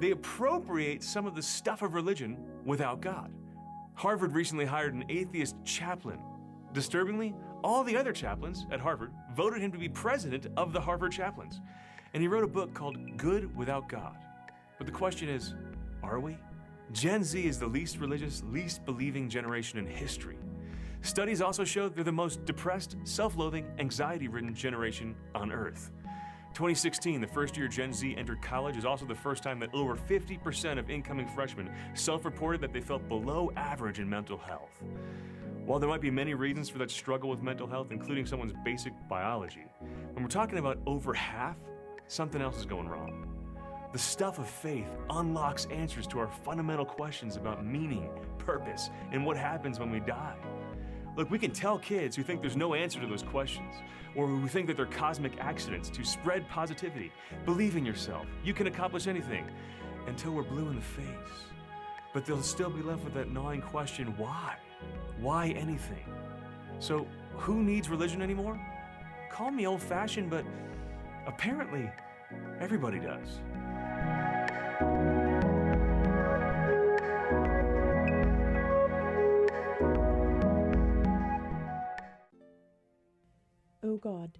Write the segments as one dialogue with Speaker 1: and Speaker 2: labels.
Speaker 1: they appropriate some of the stuff of religion without God. Harvard recently hired an atheist chaplain. Disturbingly, all the other chaplains at Harvard voted him to be president of the Harvard chaplains. And he wrote a book called Good Without God. But the question is, are we? Gen Z is the least religious, least believing generation in history. Studies also show they're the most depressed, self-loathing, anxiety-ridden generation on Earth. 2016, the first year Gen Z entered college, is also the first time that over 50% of incoming freshmen self-reported that they felt below average in mental health. While there might be many reasons for that struggle with mental health, including someone's basic biology, when we're talking about over half, something else is going wrong. The stuff of faith unlocks answers to our fundamental questions about meaning, purpose, and what happens when we die. Look, we can tell kids who think there's no answer to those questions, or who think that they're cosmic accidents, to spread positivity. Believe in yourself. You can accomplish anything, until we're blue in the face. But they'll still be left with that gnawing question, why? Why anything? So, who needs religion anymore? Call me old-fashioned, but apparently, everybody does.
Speaker 2: O God,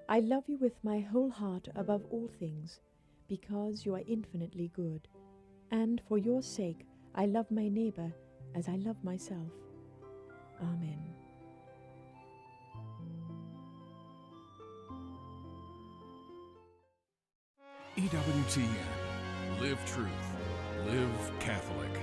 Speaker 2: I love you with my whole heart above all things, because you are infinitely good. And for your sake, I love my neighbor as I love myself. Amen.
Speaker 3: EWTN. Live truth. Live Catholic.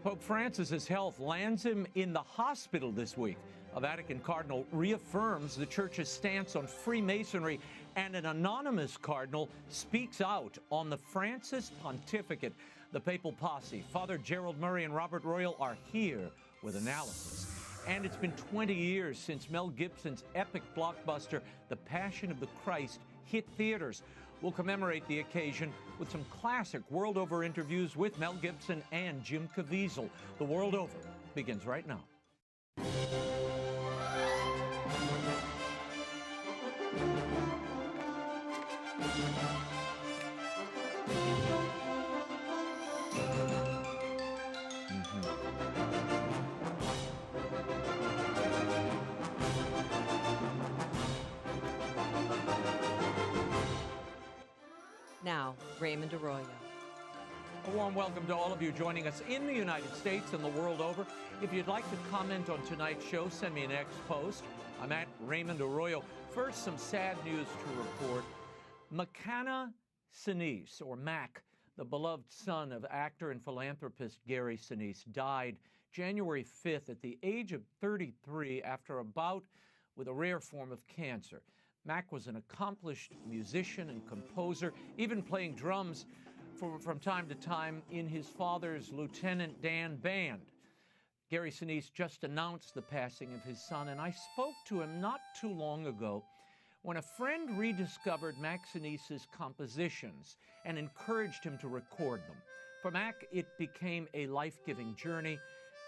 Speaker 4: Pope Francis's health lands him in the hospital this week. A Vatican Cardinal reaffirms the Church's stance on Freemasonry, and an anonymous cardinal speaks out on the Francis pontificate. The Papal Posse, Father Gerald Murray and Robert Royal, are here with analysis. And it's been 20 years since Mel Gibson's epic blockbuster, The Passion of the Christ, hit theaters. We'll commemorate the occasion with some classic World Over interviews with Mel Gibson and Jim Caviezel. The World Over begins right now.
Speaker 5: Now, Raymond Arroyo.
Speaker 4: A warm welcome to all of you joining us in the United States and the world over. If you'd like to comment on tonight's show, send me an X post. I'm at Raymond Arroyo. First, some sad news to report. McCanna Sinise, or Mac, the beloved son of actor and philanthropist Gary Sinise, died January 5th at the age of 33 after a bout with a rare form of cancer. Mac was an accomplished musician and composer, even playing drums from time to time in his father's Lieutenant Dan band. Gary Sinise just announced the passing of his son, and I spoke to him not too long ago when a friend rediscovered Mac Sinise's compositions and encouraged him to record them. For Mac, it became a life-giving journey,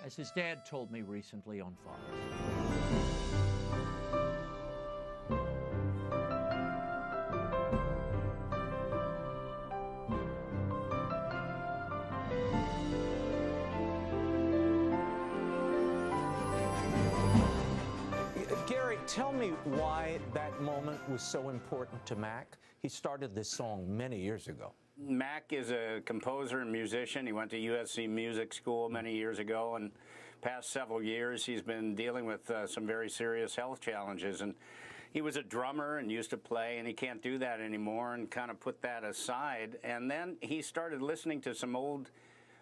Speaker 4: as his dad told me recently on Father's Day. Tell me why that moment was so important to Mac. He started this song many years ago.
Speaker 6: Mac is a composer and musician. He went to USC Music School many years ago, and past several years he's been dealing with some very serious health challenges. And he was a drummer and used to play, and he can't do that anymore and kind of put that aside. And then he started listening to some old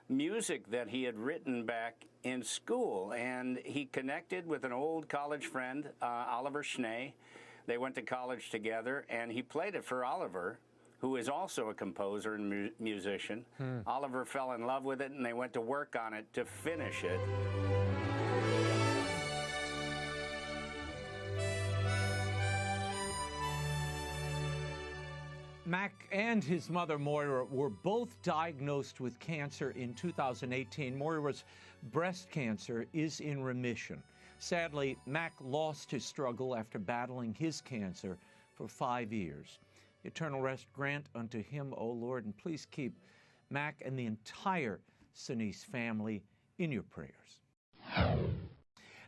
Speaker 6: music that he had written back in school, and he connected with an old college friend, Oliver Schnee. They went to college together, and he played it for Oliver, who is also a composer and musician. Oliver fell in love with it, and they went to work on it to finish it.
Speaker 4: Mac and his mother, Moira, were both diagnosed with cancer in 2018. Moira's breast cancer is in remission. Sadly, Mac lost his struggle after battling his cancer for 5 years. Eternal rest grant unto him, O Lord, and please keep Mac and the entire Sinise family in your prayers.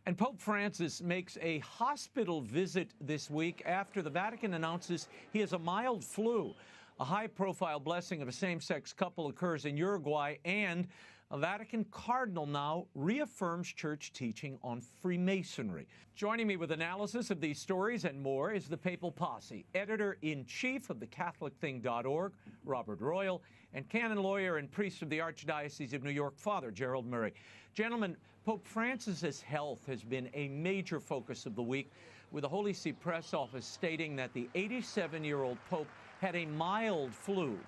Speaker 4: And Pope Francis makes a hospital visit this week after the Vatican announces he has a mild flu. A high-profile blessing of a same-sex couple occurs in Uruguay, and a Vatican Cardinal now reaffirms church teaching on Freemasonry. Joining me with analysis of these stories and more is the Papal Posse, editor-in-chief of thecatholicthing.org, Robert Royal, and canon lawyer and priest of the Archdiocese of New York, Father Gerald Murray. Gentlemen, Pope Francis's health has been a major focus of the week, with the Holy See press office stating that the 87-year-old Pope had a mild flu.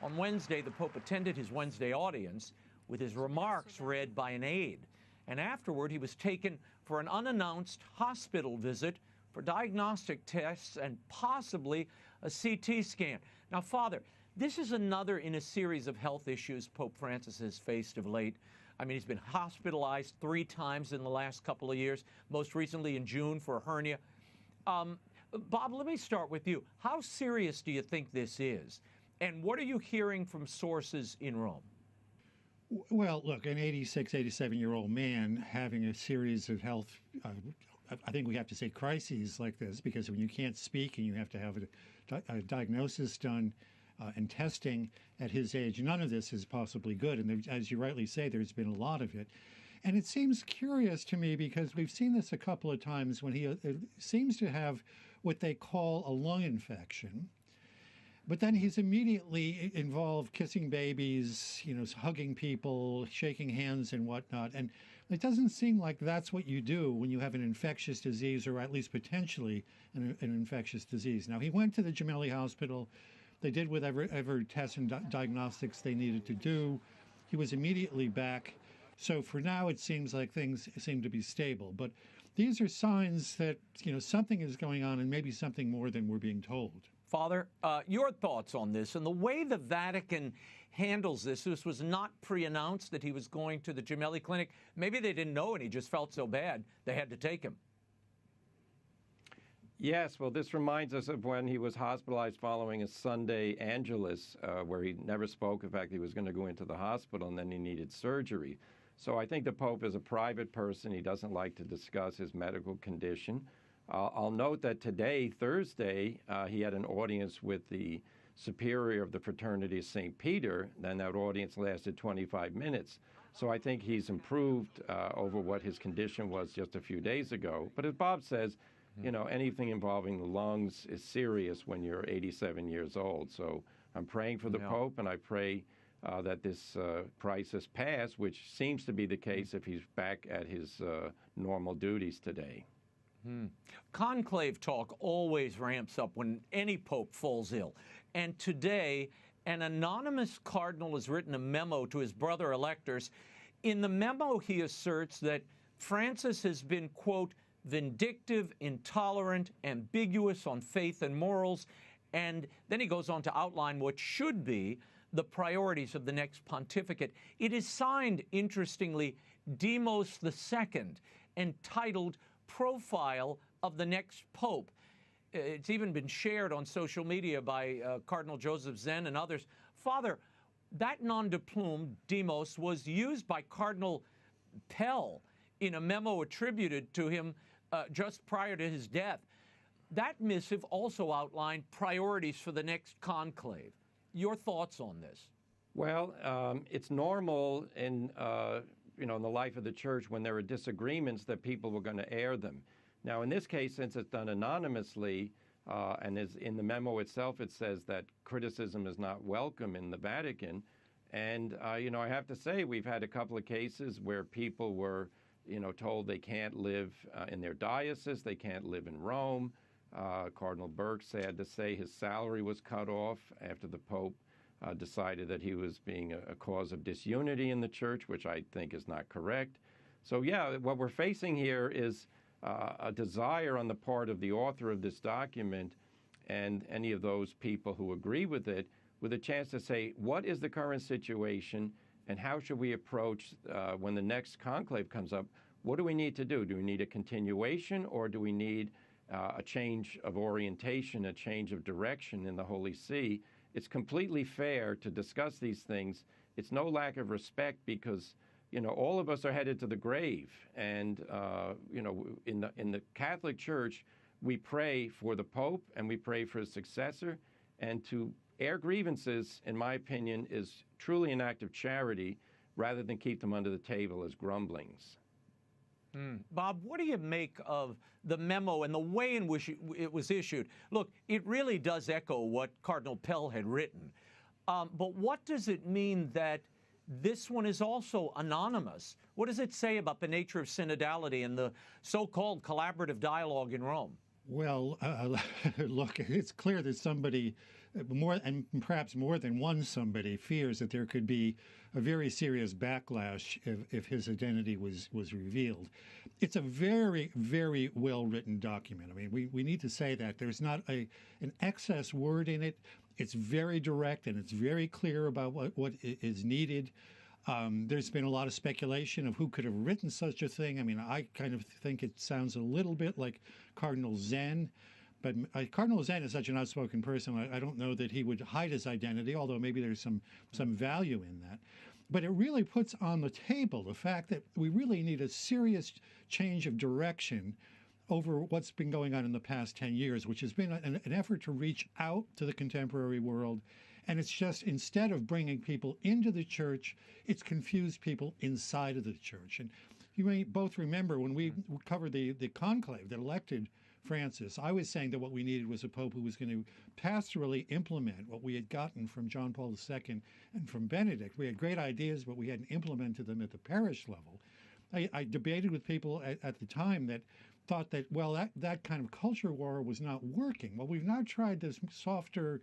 Speaker 4: On Wednesday, the Pope attended his Wednesday audience with his remarks read by an aide, and afterward he was taken for an unannounced hospital visit for diagnostic tests and possibly a CT scan. Now, Father, this is another in a series of health issues Pope Francis has faced of late. I mean, he's been hospitalized 3 times in the last couple of years, most recently in June for a hernia. Bob, let me start with you. How serious do you think this is? And what are you hearing from sources in Rome?
Speaker 7: Well, look, an 86, 87-year-old man having a series of health, I think we have to say crises like this, because when you can't speak and you have to have a diagnosis done and testing at his age, none of this is possibly good. And there, as you rightly say, there's been a lot of it. And it seems curious to me because we've seen this a couple of times when he seems to have what they call a lung infection. But then he's immediately involved kissing babies, hugging people, shaking hands and whatnot. And it doesn't seem like that's what you do when you have an infectious disease, or at least potentially an infectious disease. Now, he went to the Gemelli Hospital. They did whatever tests and diagnostics they needed to do. He was immediately back. So for now, it seems like things seem to be stable. But these are signs that, something is going on, and maybe something more than we're being told.
Speaker 4: Father, your thoughts on this and the way the Vatican handles this. This was not pre-announced that he was going to the Gemelli Clinic. Maybe they didn't know and he just felt so bad they had to take him.
Speaker 8: Yes, well, this reminds us of when he was hospitalized following a Sunday Angelus, where he never spoke. In fact, he was going to go into the hospital and then he needed surgery. So I think the Pope is a private person. He doesn't like to discuss his medical condition. I'll note that today, Thursday, he had an audience with the superior of the Fraternity of St. Peter. Then that audience lasted 25 minutes. So I think he's improved over what his condition was just a few days ago. But as Bob says, anything involving the lungs is serious when you're 87 years old. So I'm praying for the Pope, and I pray that this crisis pass, which seems to be the case if he's back at his normal duties today.
Speaker 4: Conclave talk always ramps up when any pope falls ill. And today, an anonymous cardinal has written a memo to his brother electors. In the memo, he asserts that Francis has been, quote, vindictive, intolerant, ambiguous on faith and morals. And then he goes on to outline what should be the priorities of the next pontificate. It is signed, interestingly, Demos II, entitled Profile of the Next Pope. It's even been shared on social media by Cardinal Joseph Zen and others. Father, that nom de plume, Demos, was used by Cardinal Pell in a memo attributed to him just prior to his death. That missive also outlined priorities for the next conclave. Your thoughts on this?
Speaker 8: Well, it's normal in in the life of the church when there are disagreements that people were going to air them. Now, in this case, since it's done anonymously, and is in the memo itself, it says that criticism is not welcome in the Vatican. And, I have to say, we've had a couple of cases where people were, told they can't live in their diocese, they can't live in Rome. Cardinal Burke, sad to say, his salary was cut off after the Pope decided that he was being a cause of disunity in the church, which I think is not correct. So, what we're facing here is a desire on the part of the author of this document and any of those people who agree with it, with a chance to say, what is the current situation and how should we approach when the next conclave comes up? What do we need to do? Do we need a continuation, or do we need a change of orientation, a change of direction in the Holy See. It's completely fair to discuss these things. It's no lack of respect because, all of us are headed to the grave. And, in the Catholic Church, we pray for the Pope and we pray for his successor. And to air grievances, in my opinion, is truly an act of charity rather than keep them under the table as grumblings.
Speaker 4: Bob, what do you make of the memo and the way in which it was issued? Look, it really does echo what Cardinal Pell had written. But what does it mean that this one is also anonymous? What does it say about the nature of synodality and the so-called collaborative dialogue in Rome?
Speaker 7: Well, look, it's clear that somebody, and perhaps more than one somebody, fears that there could be a very serious backlash if his identity was revealed. It's a very, very well-written document. I mean, we need to say that. There's not an excess word in it. It's very direct and it's very clear about what is needed. There's been a lot of speculation of who could have written such a thing. I mean, I kind of think it sounds a little bit like Cardinal Zen, but Cardinal Zen is such an outspoken person. I don't know that he would hide his identity, although maybe there's some value in that. But it really puts on the table the fact that we really need a serious change of direction over what's been going on in the past 10 years, which has been an effort to reach out to the contemporary world. And it's just, instead of bringing people into the church, it's confused people inside of the church. And you may both remember when we covered the conclave that elected Francis, I was saying that what we needed was a pope who was going to pastorally implement what we had gotten from John Paul II and from Benedict. We had great ideas, but we hadn't implemented them at the parish level. I debated with people at the time that thought that, well, that kind of culture war was not working. Well, we've now tried this softer,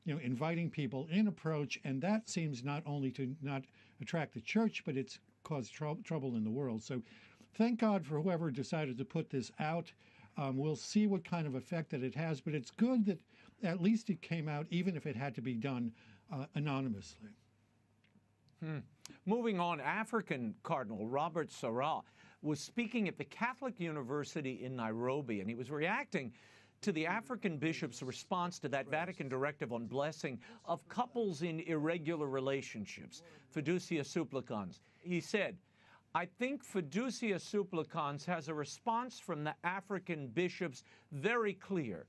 Speaker 7: inviting people in approach, and that seems not only to not attract the church, but it's caused trouble in the world. So thank God for whoever decided to put this out. We'll see what kind of effect that it has, but it's good that at least it came out, even if it had to be done anonymously.
Speaker 4: Moving on, African Cardinal Robert Sarah was speaking at the Catholic University in Nairobi, and he was reacting to the African bishop's response to that Vatican directive on blessing of couples in irregular relationships, fiducia supplicans. He said, "I think fiducia supplicans has a response from the African bishops very clear.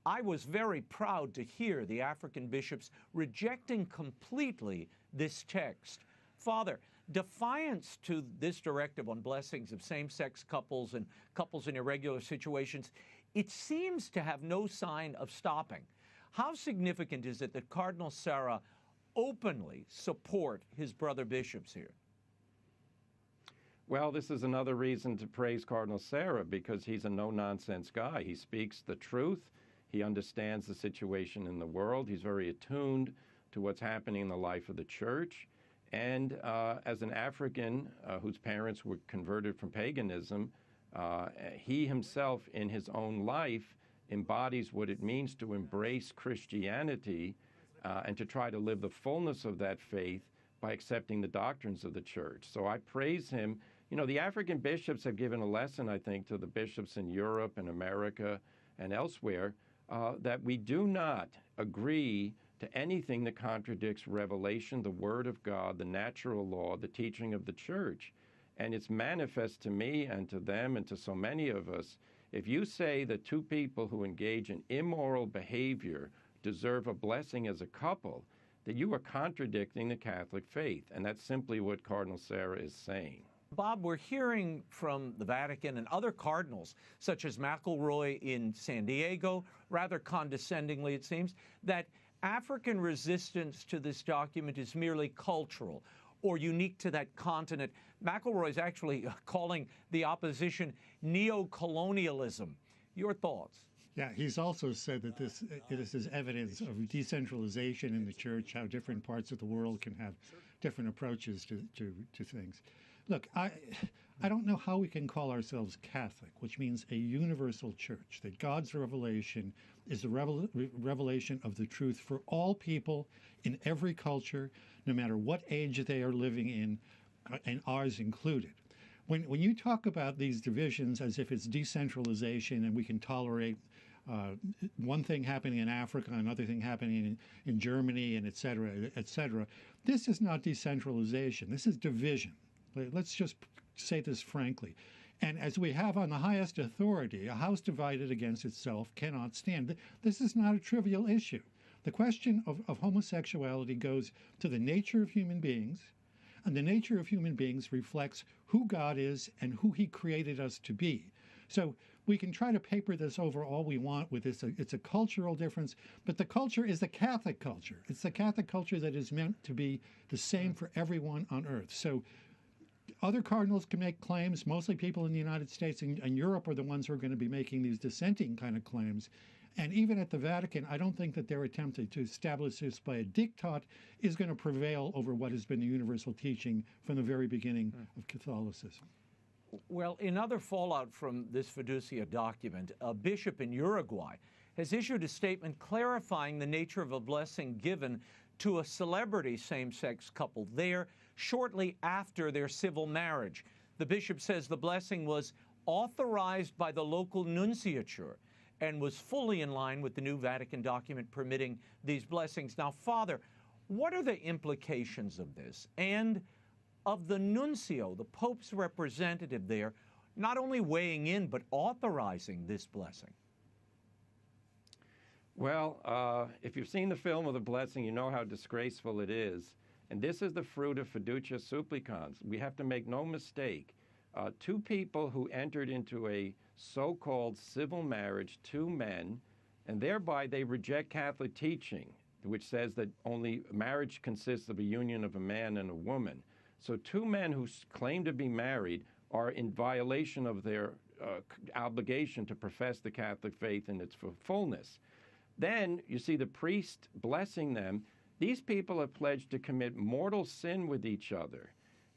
Speaker 4: I was very proud to hear the African bishops rejecting completely this text. Father, defiance to this directive on blessings of same-sex couples and couples in irregular situations, it seems to have no sign of stopping. How significant is it that Cardinal Sarah openly support his brother bishops here?"
Speaker 8: Well, this is another reason to praise Cardinal Sarah, because he's a no-nonsense guy. He speaks the truth. He understands the situation in the world. He's very attuned to what's happening in the life of the church. And as an African whose parents were converted from paganism, he himself in his own life embodies what it means to embrace Christianity and to try to live the fullness of that faith by accepting the doctrines of the church. So I praise him. The African bishops have given a lesson, I think, to the bishops in Europe and America and elsewhere, that we do not agree to anything that contradicts revelation, the Word of God, the natural law, the teaching of the church. And it's manifest to me and to them and to so many of us. If you say that two people who engage in immoral behavior deserve a blessing as a couple, that you are contradicting the Catholic faith. And that's simply what Cardinal Sarah is saying.
Speaker 4: Bob, we're hearing from the Vatican and other cardinals, such as McElroy in San Diego, rather condescendingly it seems, that African resistance to this document is merely cultural or unique to that continent. McElroy is actually calling the opposition neo-colonialism. Your thoughts?
Speaker 7: Yeah, he's also said that this is evidence of decentralization in the church, how different parts of the world can have different approaches to things. Look, I don't know how we can call ourselves Catholic, which means a universal church, that God's revelation is the revelation of the truth for all people in every culture, no matter what age they are living in, and ours included. when you talk about these divisions as if it's decentralization and we can tolerate one thing happening in Africa, another thing happening in Germany, and et cetera, this is not decentralization. This is division. Let's just say this frankly. And as we have on the highest authority, a house divided against itself cannot stand. This is not a trivial issue. The question of homosexuality goes to the nature of human beings, and the nature of human beings reflects who God is and who he created us to be. So we can try to paper this over all we want with this. It's a cultural difference, but the culture is the Catholic culture. It's the Catholic culture that is meant to be the same for everyone on earth. So other cardinals can make claims. Mostly people in the United States and Europe are the ones who are going to be making these dissenting kind of claims. And even at the Vatican, I don't think that their attempt to establish this by a diktat is going to prevail over what has been the universal teaching from the very beginning of Catholicism.
Speaker 4: Well, in other fallout from this fiducia document, a bishop in Uruguay has issued a statement clarifying the nature of a blessing given to a celebrity same-sex couple there shortly after their civil marriage. The bishop says the blessing was authorized by the local nunciature and was fully in line with the new Vatican document permitting these blessings. Now, Father, what are the implications of this and of the nuncio, the Pope's representative there, not only weighing in but authorizing this blessing?
Speaker 8: Well, if you've seen the film of the blessing, you know how disgraceful it is. And this is the fruit of fiducia supplicans. We have to make no mistake. Two people who entered into a so-called civil marriage, two men, and thereby they reject Catholic teaching, which says that only marriage consists of a union of a man and a woman. So two men who claim to be married are in violation of their obligation to profess the Catholic faith in its fullness. Then you see the priest blessing them. These people have pledged to commit mortal sin with each other.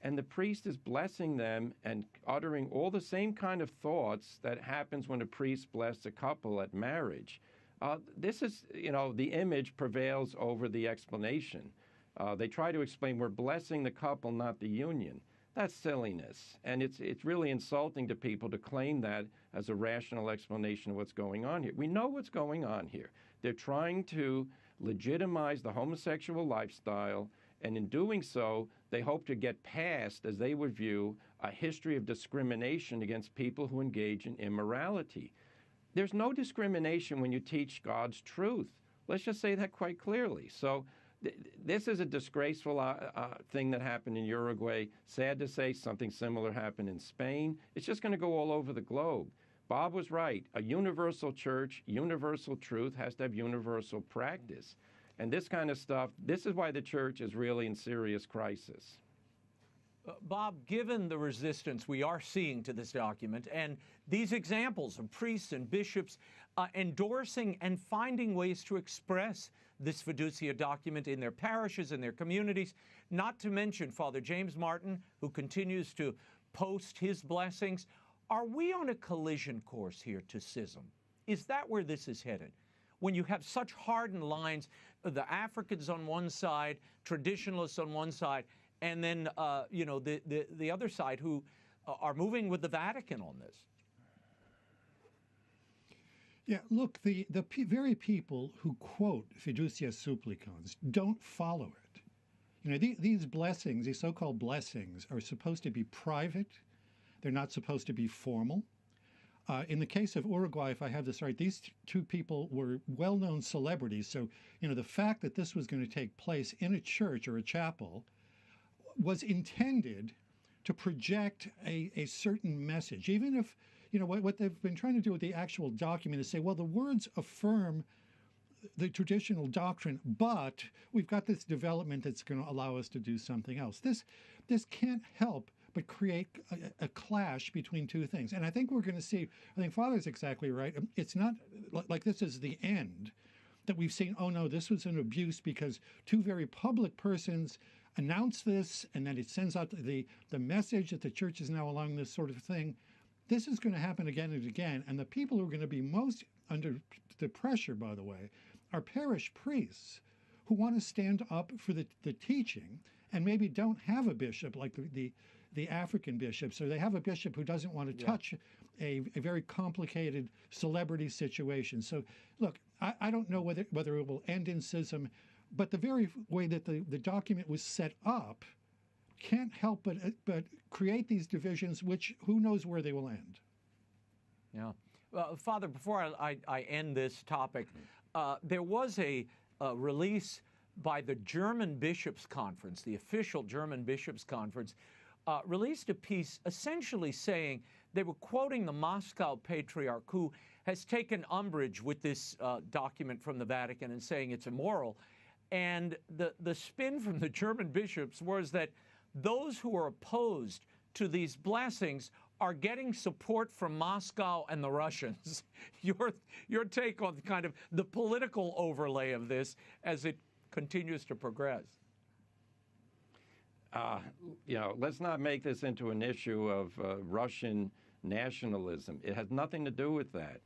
Speaker 8: And the priest is blessing them and uttering all the same kind of thoughts that happens when a priest blesses a couple at marriage. This is, the image prevails over the explanation. They try to explain we're blessing the couple, not the union. That's silliness. And it's really insulting to people to claim that as a rational explanation of what's going on here. We know what's going on here. They're trying to legitimize the homosexual lifestyle, and in doing so, they hope to get past, as they would view, a history of discrimination against people who engage in immorality. There's no discrimination when you teach God's truth. Let's just say that quite clearly. So this is a disgraceful thing that happened in Uruguay. Sad to say, something similar happened in Spain. It's just going to go all over the globe. Bob was right. A universal church, universal truth has to have universal practice. And this kind of stuff, this is why the church is really in serious crisis.
Speaker 4: Bob, given the resistance we are seeing to this document and these examples of priests and bishops endorsing and finding ways to express this fiducia document in their parishes, in their communities, not to mention Father James Martin, who continues to post his blessings, are we on a collision course here to schism? Is that where this is headed? When you have such hardened lines, the Africans on one side, traditionalists on one side, and then the other side who are moving with the Vatican on this.
Speaker 7: Yeah, look, the very people who quote fiducia supplicans don't follow it. These blessings, these so-called blessings, are supposed to be private. They're not supposed to be formal. In the case of Uruguay, if I have this right, these two people were well-known celebrities. So, the fact that this was going to take place in a church or a chapel was intended to project a certain message. Even if, what they've been trying to do with the actual document is say, well, the words affirm the traditional doctrine, but we've got this development that's going to allow us to do something else. This can't help but create a clash between two things. And I think we're going to see, I think Father's exactly right. It's not like this is the end, that we've seen, oh no, this was an abuse because two very public persons announced this, and then it sends out the message that the church is now allowing this sort of thing. This is going to happen again and again. And the people who are going to be most under the pressure, by the way, are parish priests who want to stand up for the teaching and maybe don't have a bishop like the African bishops, or they have a bishop who doesn't want to touch a very complicated celebrity situation. So, look, I don't know whether it will end in schism, but the very way that the document was set up can't help but create these divisions, which who knows where they will end.
Speaker 4: Yeah. Father, before I end this topic, there was a release by the German Bishops' Conference, the official German Bishops' Conference, released a piece essentially saying they were quoting the Moscow Patriarch, who has taken umbrage with this document from the Vatican and saying it's immoral. And the spin from the German bishops was that those who are opposed to these blessings are getting support from Moscow and the Russians. Your take on kind of the political overlay of this as it continues to progress?
Speaker 8: Let's not make this into an issue of Russian nationalism. It has nothing to do with that.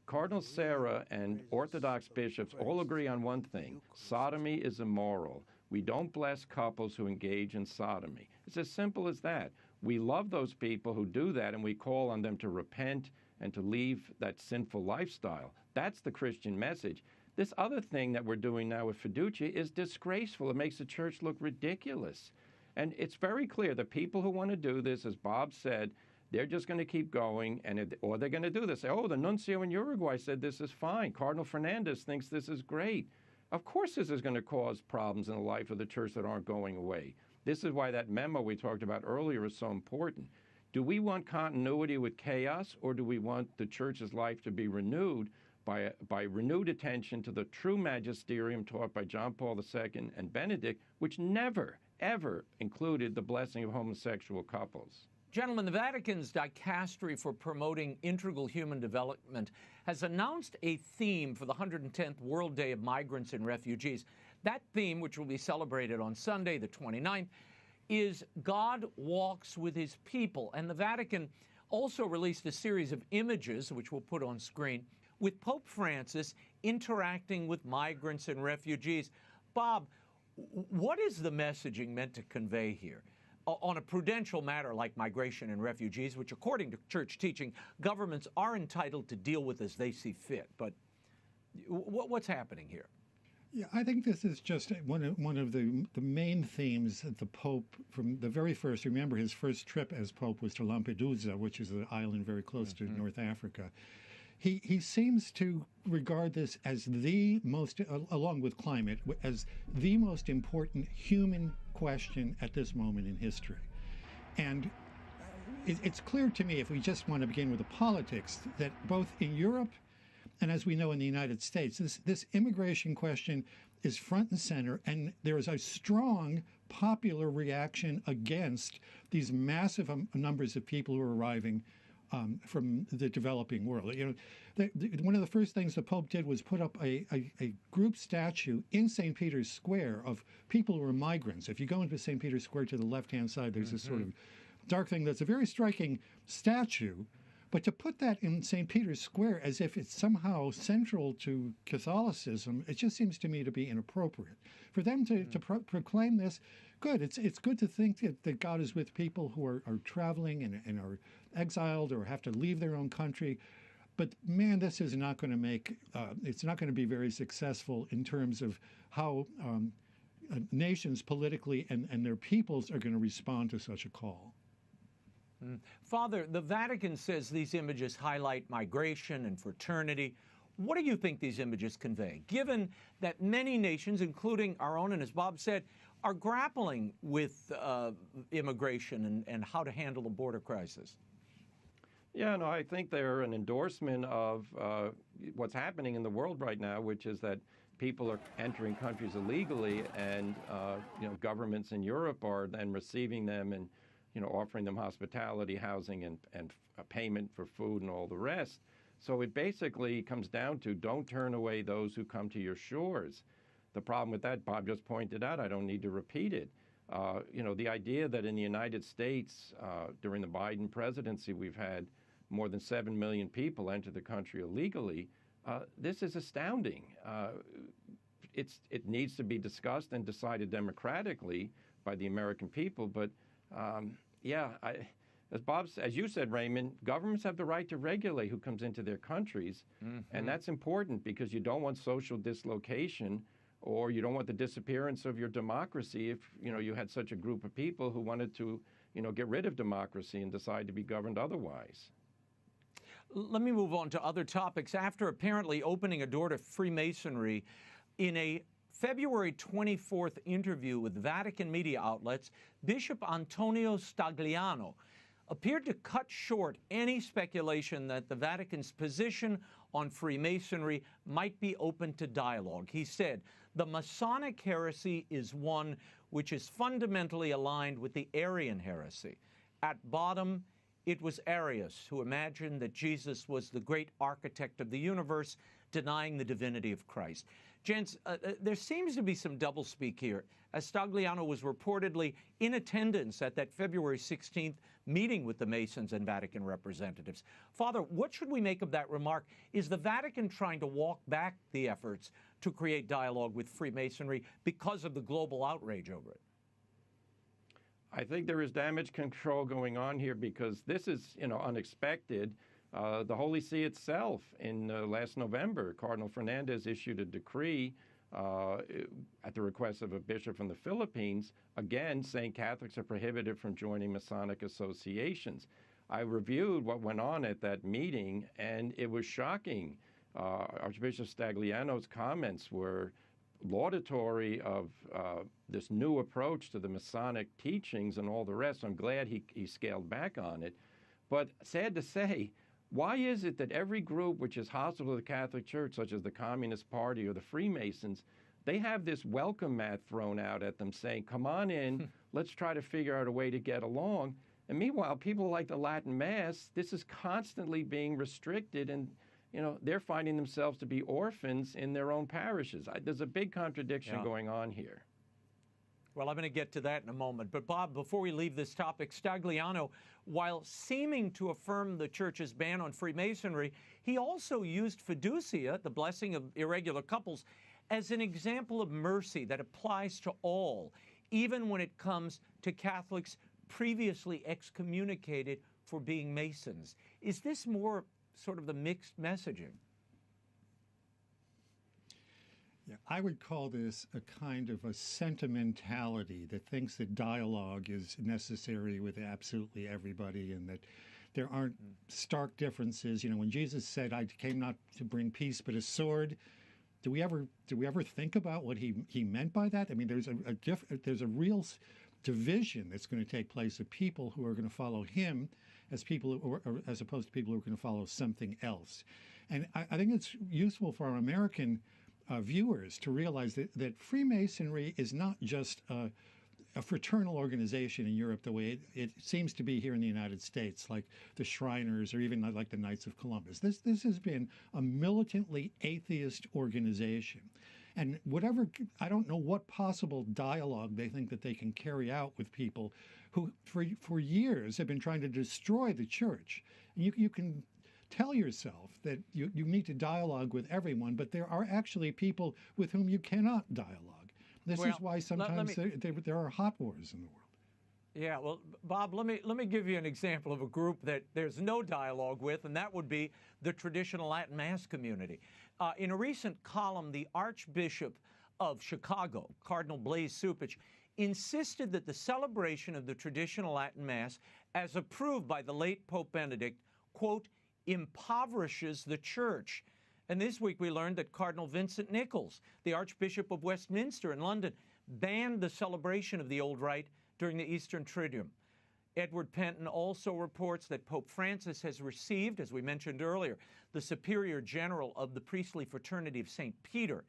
Speaker 8: Cardinal Sarah and Orthodox bishops all agree on one thing: sodomy is immoral. We don't bless couples who engage in sodomy. It's as simple as that. We love those people who do that, and we call on them to repent and to leave that sinful lifestyle. That's the Christian message. This other thing that we're doing now with fiducia is disgraceful. It makes the church look ridiculous. And it's very clear that people who want to do this, as Bob said, they're just going to keep going, or they're going to do this. Say, oh, the nuncio in Uruguay said this is fine. Cardinal Fernandez thinks this is great. Of course this is going to cause problems in the life of the church that aren't going away. This is why that memo we talked about earlier is so important. Do we want continuity with chaos, or do we want the church's life to be renewed by renewed attention to the true magisterium taught by John Paul II and Benedict, which never, ever included the blessing of homosexual couples?
Speaker 4: Gentlemen, the Vatican's dicastery for promoting integral human development has announced a theme for the 110th World Day of Migrants and Refugees. That theme, which will be celebrated on Sunday, the 29th, is God walks with his people. And the Vatican also released a series of images, which we'll put on screen, with Pope Francis interacting with migrants and refugees. Bob, what is the messaging meant to convey here? On a prudential matter like migration and refugees, which according to church teaching, governments are entitled to deal with as they see fit. But what's happening here?
Speaker 7: Yeah, I think this is just one of the main themes that the Pope, from the very first, remember his first trip as Pope was to Lampedusa, which is an island very close to North Africa. He seems to regard this as the most, along with climate, as the most important human question at this moment in history. And it's clear to me, if we just want to begin with the politics, that both in Europe and as we know in the United States, this immigration question is front and center, and there is a strong popular reaction against these massive numbers of people who are arriving from the developing world. You know, one of the first things the Pope did was put up a group statue in St. Peter's Square of people who are migrants. If you go into St. Peter's Square to the left-hand side, there's this sort of dark thing that's a very striking statue. But to put that in St. Peter's Square as if it's somehow central to Catholicism, it just seems to me to be inappropriate. For them to proclaim this, good. It's good to think that God is with people who are traveling and are exiled or have to leave their own country. But man, this is not going to make, it's not going to be very successful in terms of how nations politically and their peoples are going to respond to such a call.
Speaker 4: Father, the Vatican says these images highlight migration and fraternity. What do you think these images convey, given that many nations, including our own, and as Bob said, are grappling with immigration and how to handle the border crisis?
Speaker 8: Yeah, no, I think they're an endorsement of what's happening in the world right now, which is that people are entering countries illegally, and governments in Europe are then receiving them and offering them hospitality, housing, and a payment for food and all the rest. So it basically comes down to don't turn away those who come to your shores. The problem with that, Bob just pointed out, I don't need to repeat it. The idea that in the United States, during the Biden presidency, we've had more than 7 million people enter the country illegally, this is astounding. It needs to be discussed and decided democratically by the American people, but As you said, Raymond, governments have the right to regulate who comes into their countries, and that's important because you don't want social dislocation, or you don't want the disappearance of your democracy if you had such a group of people who wanted to get rid of democracy and decide to be governed otherwise.
Speaker 4: Let me move on to other topics. After apparently opening a door to Freemasonry in a February 24th interview with Vatican media outlets, Bishop Antonio Stagliano appeared to cut short any speculation that the Vatican's position on Freemasonry might be open to dialogue. He said, "The Masonic heresy is one which is fundamentally aligned with the Arian heresy. At bottom, it was Arius who imagined that Jesus was the great architect of the universe, denying the divinity of Christ." Gents, there seems to be some doublespeak here, as Stagliano was reportedly in attendance at that February 16th meeting with the Masons and Vatican representatives. Father, what should we make of that remark? Is the Vatican trying to walk back the efforts to create dialogue with Freemasonry because of the global outrage over it?
Speaker 8: I think there is damage control going on here because this is, unexpected. The Holy See itself, in last November, Cardinal Fernandez issued a decree at the request of a bishop from the Philippines, again saying Catholics are prohibited from joining Masonic associations. I reviewed what went on at that meeting, and it was shocking. Archbishop Stagliano's comments were laudatory of this new approach to the Masonic teachings and all the rest. I'm glad he scaled back on it. But sad to say, why is it that every group which is hostile to the Catholic Church, such as the Communist Party or the Freemasons, they have this welcome mat thrown out at them saying, come on in, let's try to figure out a way to get along. And meanwhile, people like the Latin Mass, this is constantly being restricted, and they're finding themselves to be orphans in their own parishes. There's a big contradiction going on here.
Speaker 4: Well, I'm going to get to that in a moment. But, Bob, before we leave this topic, Stagliano, while seeming to affirm the Church's ban on Freemasonry, he also used fiducia, the blessing of irregular couples, as an example of mercy that applies to all, even when it comes to Catholics previously excommunicated for being Masons. Is this more sort of the mixed messaging?
Speaker 7: Yeah, I would call this a kind of a sentimentality that thinks that dialogue is necessary with absolutely everybody and that there aren't stark differences. When Jesus said, "I came not to bring peace but a sword," do we ever think about what he meant by that? I mean, there's a real division that's going to take place of people who are going to follow him as opposed to people who are going to follow something else. And I think it's useful for our American viewers to realize that Freemasonry is not just a fraternal organization in Europe the way it seems to be here in the United States, like the Shriners or even like the Knights of Columbus. This has been a militantly atheist organization. And I don't know what possible dialogue they think that they can carry out with people who for years have been trying to destroy the church. And you can tell yourself that you need to dialogue with everyone, but there are actually people with whom you cannot dialogue. This is why sometimes there are hot wars in the world.
Speaker 4: Yeah, well, Bob, let me give you an example of a group that there's no dialogue with, and that would be the traditional Latin Mass community. In a recent column, the Archbishop of Chicago, Cardinal Blaise Cupich, insisted that the celebration of the traditional Latin Mass, as approved by the late Pope Benedict, quote, impoverishes the Church. And this week we learned that Cardinal Vincent Nichols, the Archbishop of Westminster in London, banned the celebration of the old rite during the Eastern Triduum. Edward Penton also reports that Pope Francis has received, as we mentioned earlier, the Superior General of the Priestly Fraternity of St. Peter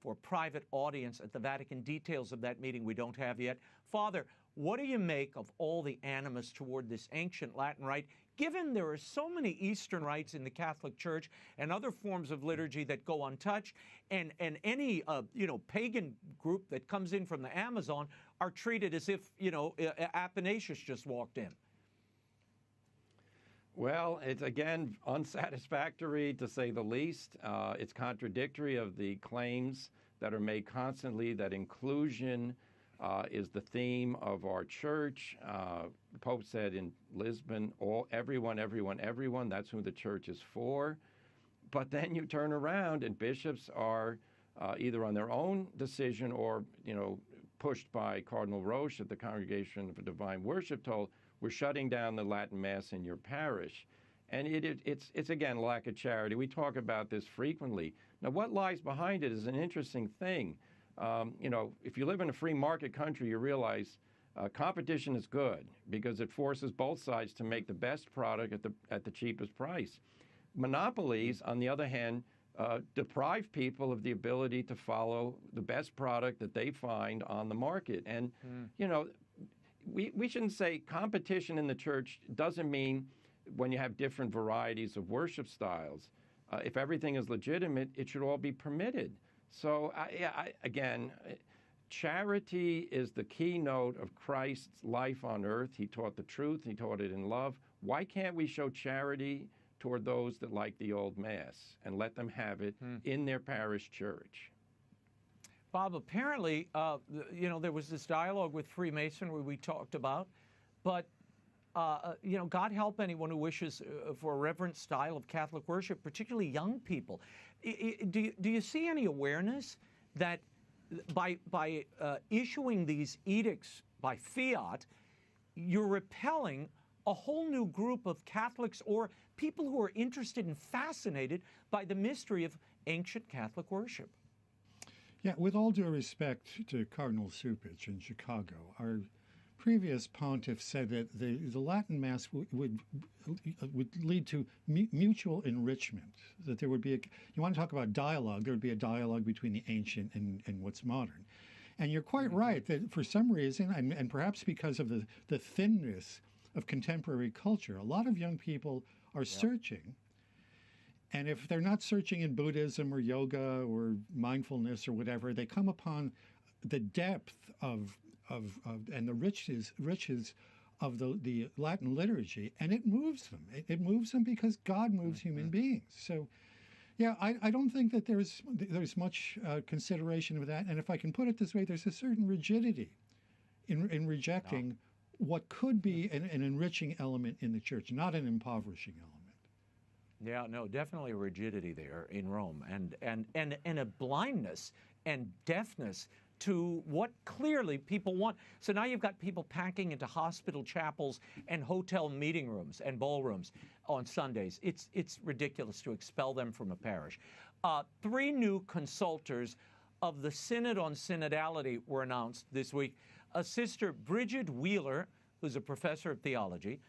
Speaker 4: for private audience at the Vatican. Details of that meeting we don't have yet. Father, what do you make of all the animus toward this ancient Latin rite, given there are so many Eastern rites in the Catholic Church and other forms of liturgy that go untouched, and any pagan group that comes in from the Amazon are treated as if Athanasius just walked in?
Speaker 8: Well, it's again unsatisfactory to say the least. It's contradictory of the claims that are made constantly that inclusion is the theme of our church. The Pope said in Lisbon, everyone, that's who the church is for. But then you turn around and bishops are either on their own decision or, pushed by Cardinal Roche at the Congregation for Divine Worship told, we're shutting down the Latin Mass in your parish. And it's again, lack of charity. We talk about this frequently. Now, what lies behind it is an interesting thing. If you live in a free market country, you realize competition is good because it forces both sides to make the best product at the cheapest price. Monopolies, on the other hand, deprive people of the ability to follow the best product that they find on the market. And, we shouldn't say competition in the church doesn't mean when you have different varieties of worship styles. If everything is legitimate, it should all be permitted. So, again, charity is the keynote of Christ's life on earth. He taught the truth. He taught it in love. Why can't we show charity toward those that like the old Mass and let them have it in their parish church?
Speaker 4: Bob, apparently, there was this dialogue with Freemasonry we talked about, but, God help anyone who wishes for a reverent style of Catholic worship, particularly young people. Do you see any awareness that by issuing these edicts by fiat, you're repelling a whole new group of Catholics or people who are interested and fascinated by the mystery of ancient Catholic worship?
Speaker 7: Yeah, with all due respect to Cardinal Cupich in Chicago, our previous pontiff said that the Latin Mass would lead to mutual enrichment, that there would be you want to talk about dialogue, there would be a dialogue between the ancient and what's modern. And you're quite right that for some reason, and perhaps because of the thinness of contemporary culture, a lot of young people are searching. And if they're not searching in Buddhism or yoga or mindfulness or whatever, they come upon the depth of and the riches of the Latin liturgy, and it moves them. It moves them because God moves human beings. So, yeah, I don't think that there's much consideration of that. And if I can put it this way, there's a certain rigidity in rejecting what could be an enriching element in the church, not an impoverishing element.
Speaker 4: Yeah, no, definitely a rigidity there in Rome, and a blindness and deafness to what clearly people want. So now you've got people packing into hospital chapels and hotel meeting rooms and ballrooms on Sundays. It's ridiculous to expel them from a parish. 3 new consultors of the Synod on Synodality were announced this week. Sister Bridget Wheeler, who's a professor of theology,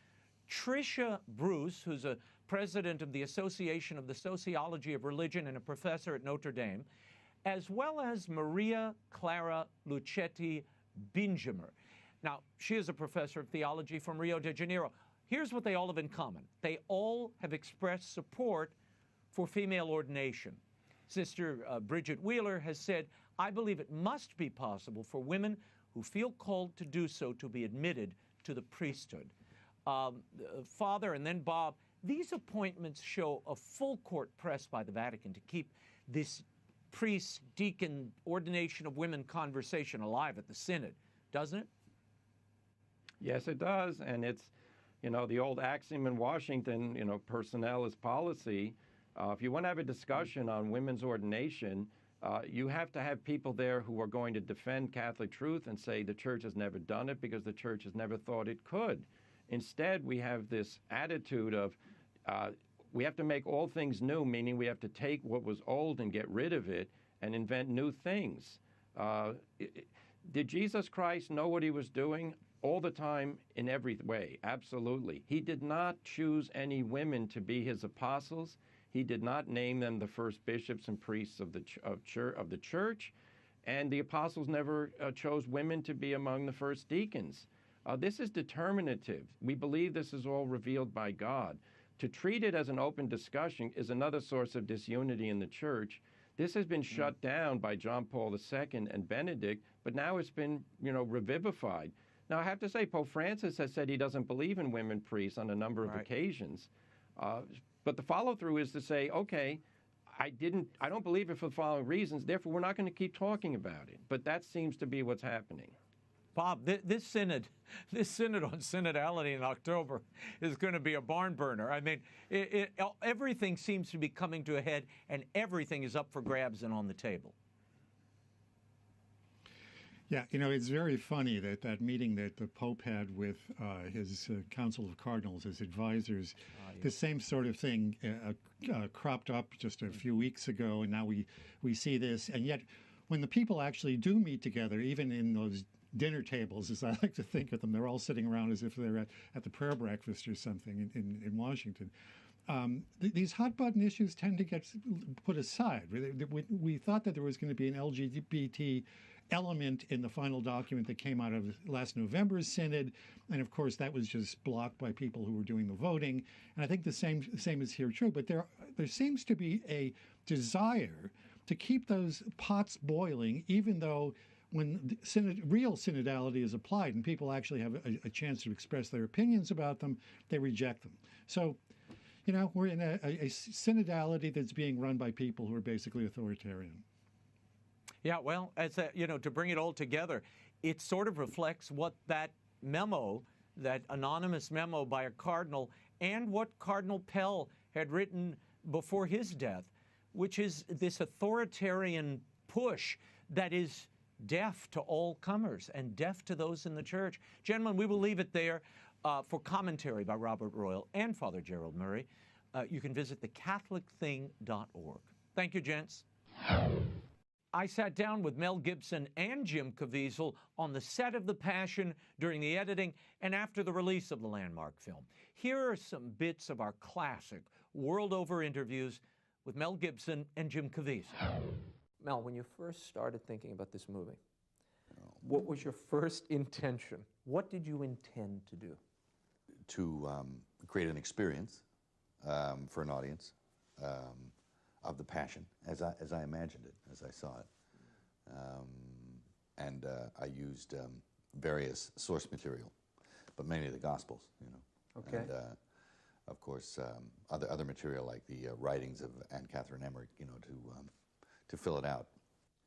Speaker 4: Tricia Bruce, who's a president of the Association of the Sociology of Religion and a professor at Notre Dame, as well as Maria Clara Lucetti Bingemer. Now, she is a professor of theology from Rio de Janeiro. Here's what they all have in common. They all have expressed support for female ordination. Sister Bridget Wheeler has said, I believe it must be possible for women who feel called to do so to be admitted to the priesthood. Father, and then Bob, these appointments show a full court press by the Vatican to keep this priest, deacon, ordination of women conversation alive at the Synod, doesn't it?
Speaker 8: Yes, it does. And it's, the old axiom in Washington, personnel is policy. If you want to have a discussion on women's ordination, you have to have people there who are going to defend Catholic truth and say the church has never done it because the church has never thought it could. Instead, we have this attitude of we have to make all things new, meaning we have to take what was old and get rid of it and invent new things. Did Jesus Christ know what he was doing? All the time, in every way, absolutely. He did not choose any women to be his apostles. He did not name them the first bishops and priests of the church, and the apostles never chose women to be among the first deacons. This is determinative. We believe this is all revealed by God. To treat it as an open discussion is another source of disunity in the church. This has been shut down by John Paul II and Benedict, but now it's been, revivified. Now, I have to say, Pope Francis has said he doesn't believe in women priests on a number of occasions. But the follow-through is to say, okay, I don't believe it for the following reasons, therefore we're not going to keep talking about it. But that seems to be what's happening.
Speaker 4: Bob, this synod on synodality in October is going to be a barn burner. I mean, everything seems to be coming to a head, and everything is up for grabs and on the table.
Speaker 7: Yeah, it's very funny that meeting that the Pope had with his Council of Cardinals, his advisors, the same sort of thing cropped up just a few weeks ago, and now we see this. And yet, when the people actually do meet together, even in those dinner tables, as I like to think of them, they're all sitting around as if they're at the prayer breakfast or something in Washington. These hot-button issues tend to get put aside. We thought that there was going to be an LGBT element in the final document that came out of last November's synod, and of course that was just blocked by people who were doing the voting. And I think the same is here true. But there seems to be a desire to keep those pots boiling, even though when real synodality is applied and people actually have a chance to express their opinions about them, they reject them. So, we're in a synodality that's being run by people who are basically authoritarian.
Speaker 4: Yeah, well, to bring it all together, it sort of reflects what that memo, that anonymous memo by a cardinal, and what Cardinal Pell had written before his death, which is this authoritarian push that is deaf to all comers and deaf to those in the church. Gentlemen, we will leave it there. For commentary by Robert Royal and Father Gerald Murray, you can visit thecatholicthing.org. Thank you, gents. I sat down with Mel Gibson and Jim Caviezel on the set of The Passion during the editing and after the release of the landmark film. Here are some bits of our classic world-over interviews with Mel Gibson and Jim Caviezel. Mel, when you first started thinking about this movie, what was your first intention? What did you intend to do?
Speaker 9: To create an experience for an audience of the Passion, as I imagined it, as I saw it. And I used various source material, but mainly the Gospels,
Speaker 4: Okay.
Speaker 9: And of course, other material like the writings of Anne Catherine Emmerich, to fill it out.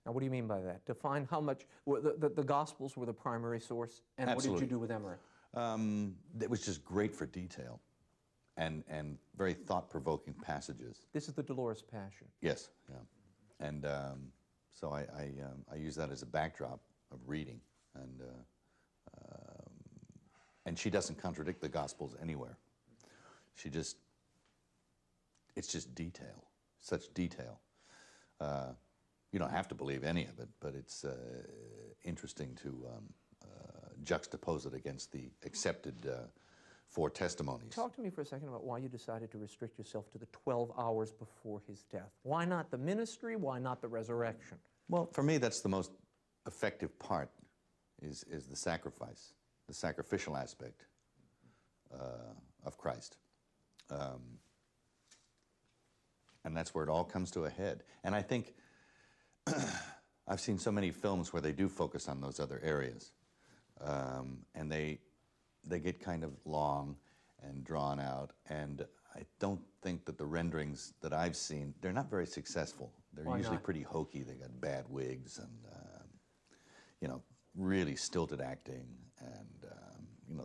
Speaker 4: Now, what do you mean by that? Define how much the Gospels were the primary source, and
Speaker 9: Absolutely.
Speaker 4: What did you do with Emmerich?
Speaker 9: It was just great for detail and very thought-provoking passages.
Speaker 4: This is the Dolores Passion.
Speaker 9: Yes, yeah. And so I use that as a backdrop of reading, and she doesn't contradict the Gospels anywhere. It's just detail, such detail. You don't have to believe any of it, but it's interesting to juxtapose it against the accepted four testimonies.
Speaker 4: Talk to me for a second about why you decided to restrict yourself to the 12 hours before his death. Why not the ministry? Why not the resurrection?
Speaker 9: Well, for me, that's the most effective part, is the sacrifice, the sacrificial aspect of Christ. And that's where it all comes to a head. And I think I've seen so many films where they do focus on those other areas, and they get kind of long and drawn out, and I don't think that the renderings that I've seen, they're not very successful. They're usually pretty hokey. They got bad wigs and, really stilted acting, and,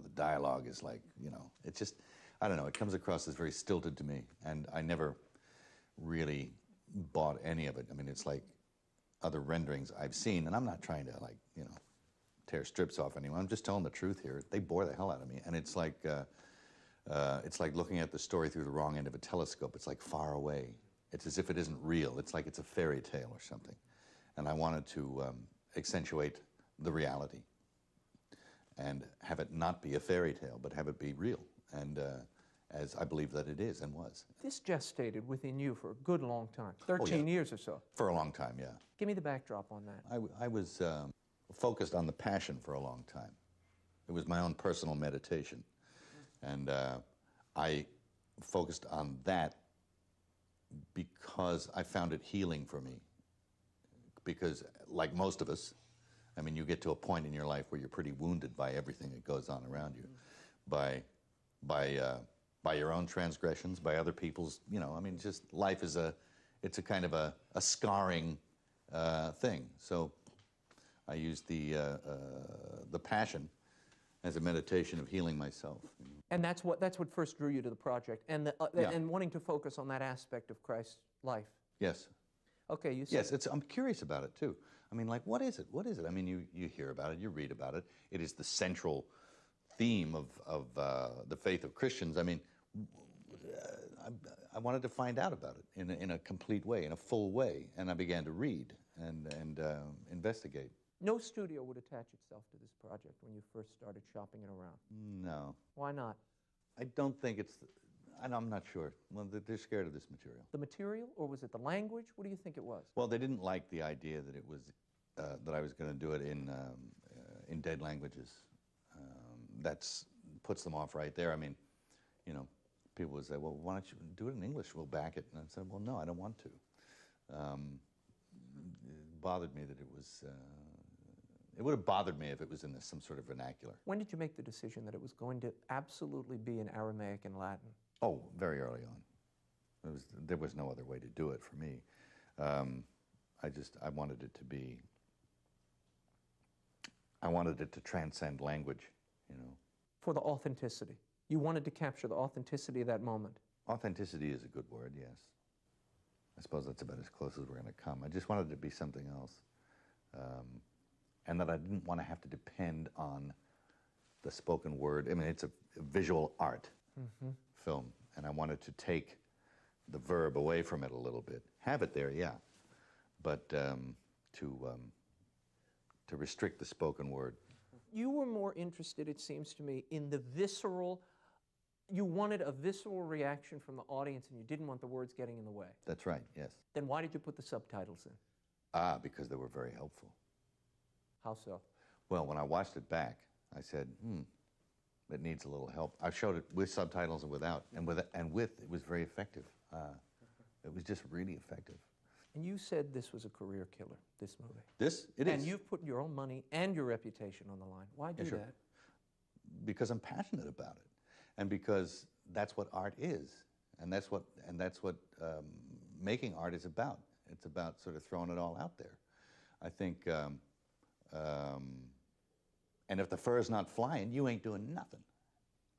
Speaker 9: the dialogue is like, it's just, I don't know, it comes across as very stilted to me, and I never really bought any of it. I mean, it's like other renderings I've seen, and I'm not trying to, tear strips off anyone. I'm just telling the truth here. They bore the hell out of me, and it's like looking at the story through the wrong end of a telescope. It's like far away. It's as if it isn't real. It's like it's a fairy tale or something. And I wanted to accentuate the reality and have it not be a fairy tale, but have it be real, and as I believe that it is and was.
Speaker 4: This gestated within you for a good long time, 13 years or so.
Speaker 9: For a long time, yeah.
Speaker 4: Give me the backdrop on that.
Speaker 9: I was focused on the Passion for a long time. It was my own personal meditation. And I focused on that because I found it healing for me. Because, like most of us, I mean, you get to a point in your life where you're pretty wounded by everything that goes on around you, by your own transgressions, by other people's. Just life is it's a kind of a scarring thing. So I used the Passion as a meditation of healing myself.
Speaker 4: And that's what first drew you to the project, and and wanting to focus on that aspect of Christ's life.
Speaker 9: Yes.
Speaker 4: Okay, you said.
Speaker 9: Yes, I'm curious about it too. I mean, like, what is it? What is it? I mean, you hear about it, you read about it. It is the central theme of the faith of Christians. I mean, I wanted to find out about it in a complete way, in a full way, and I began to read and investigate.
Speaker 4: No studio would attach itself to this project when you first started shopping it around.
Speaker 9: No.
Speaker 4: Why not?
Speaker 9: I don't think it's. I'm not sure. Well, they're scared of this material.
Speaker 4: The material, or was it the language? What do you think it was?
Speaker 9: Well, they didn't like the idea that it was that I was going to do it in dead languages. That puts them off right there. I mean, you know, people would say, "Well, why don't you do it in English? We'll back it." And I said, "Well, no, I don't want to." It bothered me that it was. It would have bothered me if it was in some sort of vernacular.
Speaker 4: When did you make the decision that it was going to absolutely be in Aramaic and Latin?
Speaker 9: Oh, very early on. There was no other way to do it for me. I wanted it to be. I wanted it to transcend language, you know.
Speaker 4: For the authenticity. You wanted to capture the authenticity of that moment.
Speaker 9: Authenticity is a good word, yes. I suppose that's about as close as we're going to come. I just wanted it to be something else. And that I didn't want to have to depend on the spoken word. I mean, it's a visual art film, and I wanted to take the verb away from it a little bit. Have it there, yeah, but to restrict the spoken word.
Speaker 4: You were more interested, it seems to me, in the visceral. You wanted a visceral reaction from the audience, and you didn't want the words getting in the way.
Speaker 9: That's right, yes.
Speaker 4: Then why did you put the subtitles in?
Speaker 9: Because they were very helpful.
Speaker 4: How so?
Speaker 9: Well, when I watched it back, I said, it needs a little help. I showed it with subtitles and without, and with it was very effective. It was just really effective.
Speaker 4: And you said this was a career killer, this movie.
Speaker 9: It is.
Speaker 4: And you've put your own money and your reputation on the line. Why do that?
Speaker 9: Because I'm passionate about it, and because that's what art is, and that's what making art is about. It's about sort of throwing it all out there. I think. And if the fur's not flying, you ain't doing nothing.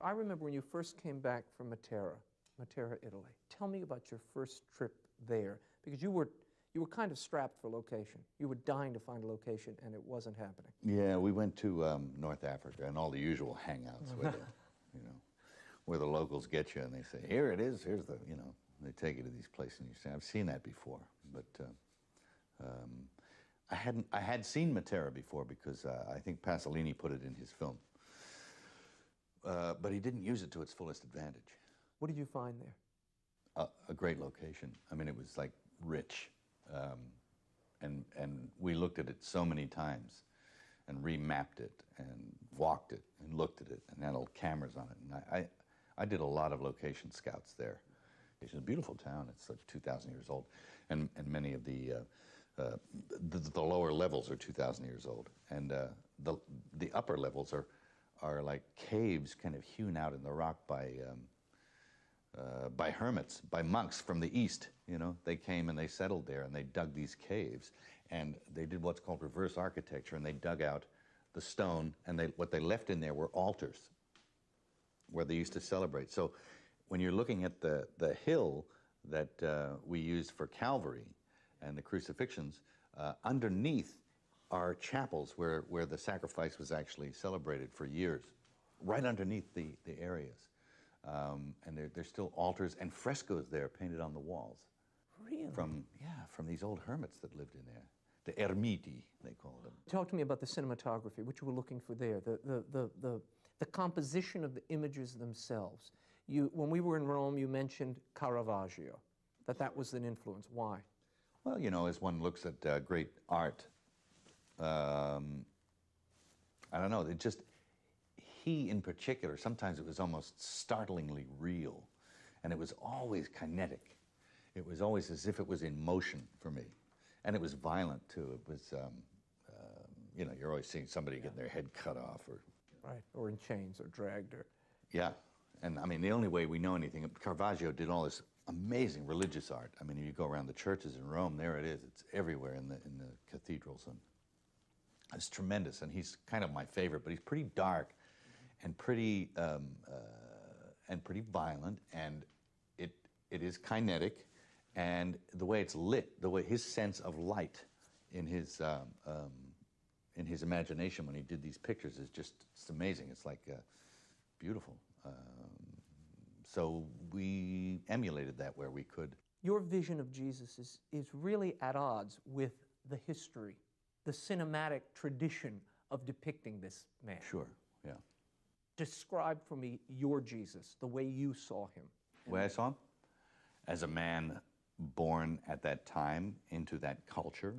Speaker 4: I remember when you first came back from Matera, Italy. Tell me about your first trip there, because you were kind of strapped for location. You were dying to find a location, and it wasn't happening.
Speaker 9: Yeah, we went to North Africa and all the usual hangouts where the locals get you and they say, "Here it is. Here's the," they take you to these places and you say, "I've seen that before," but. I had seen Matera before because I think Pasolini put it in his film. But he didn't use it to its fullest advantage.
Speaker 4: What did you find there?
Speaker 9: A great location. I mean, it was like rich. And we looked at it so many times and remapped it and walked it and looked at it and had all cameras on it. And I did a lot of location scouts there. It's a beautiful town. It's like 2,000 years old. And many of the lower levels are 2,000 years old, and the upper levels are like caves, kind of hewn out in the rock by hermits, by monks from the east. They came and they settled there, and they dug these caves, and they did what's called reverse architecture, and they dug out the stone, and what they left in there were altars, where they used to celebrate. So, when you're looking at the hill that we used for Calvary. And the crucifixions, underneath are chapels where the sacrifice was actually celebrated for years, right underneath the areas. And there's still altars and frescoes there painted on the walls.
Speaker 4: Really?
Speaker 9: From these old hermits that lived in there. The ermiti, they called them.
Speaker 4: Talk to me about the cinematography, what you were looking for there, the composition of the images themselves. When we were in Rome, you mentioned Caravaggio, that was an influence. Why?
Speaker 9: Well, as one looks at great art, I don't know, he in particular, sometimes it was almost startlingly real, and it was always kinetic. It was always as if it was in motion for me, and it was violent too. It was, you're always seeing somebody getting their head cut off,
Speaker 4: or in chains, or dragged, or.
Speaker 9: Yeah, and I mean the only way we know anything, Caravaggio did all this amazing religious art. I mean, if you go around the churches in Rome, there it is. It's everywhere in the cathedrals It's tremendous, and he's kind of my favorite. But he's pretty dark, and pretty violent, and it is kinetic, and the way it's lit, the way his sense of light in his imagination when he did these pictures is it's amazing. It's like beautiful. So we emulated that where we could.
Speaker 4: Your vision of Jesus is really at odds with the history, the cinematic tradition of depicting this man.
Speaker 9: Sure, yeah.
Speaker 4: Describe for me your Jesus, the way you saw him.
Speaker 9: The way I saw him? As a man born at that time into that culture,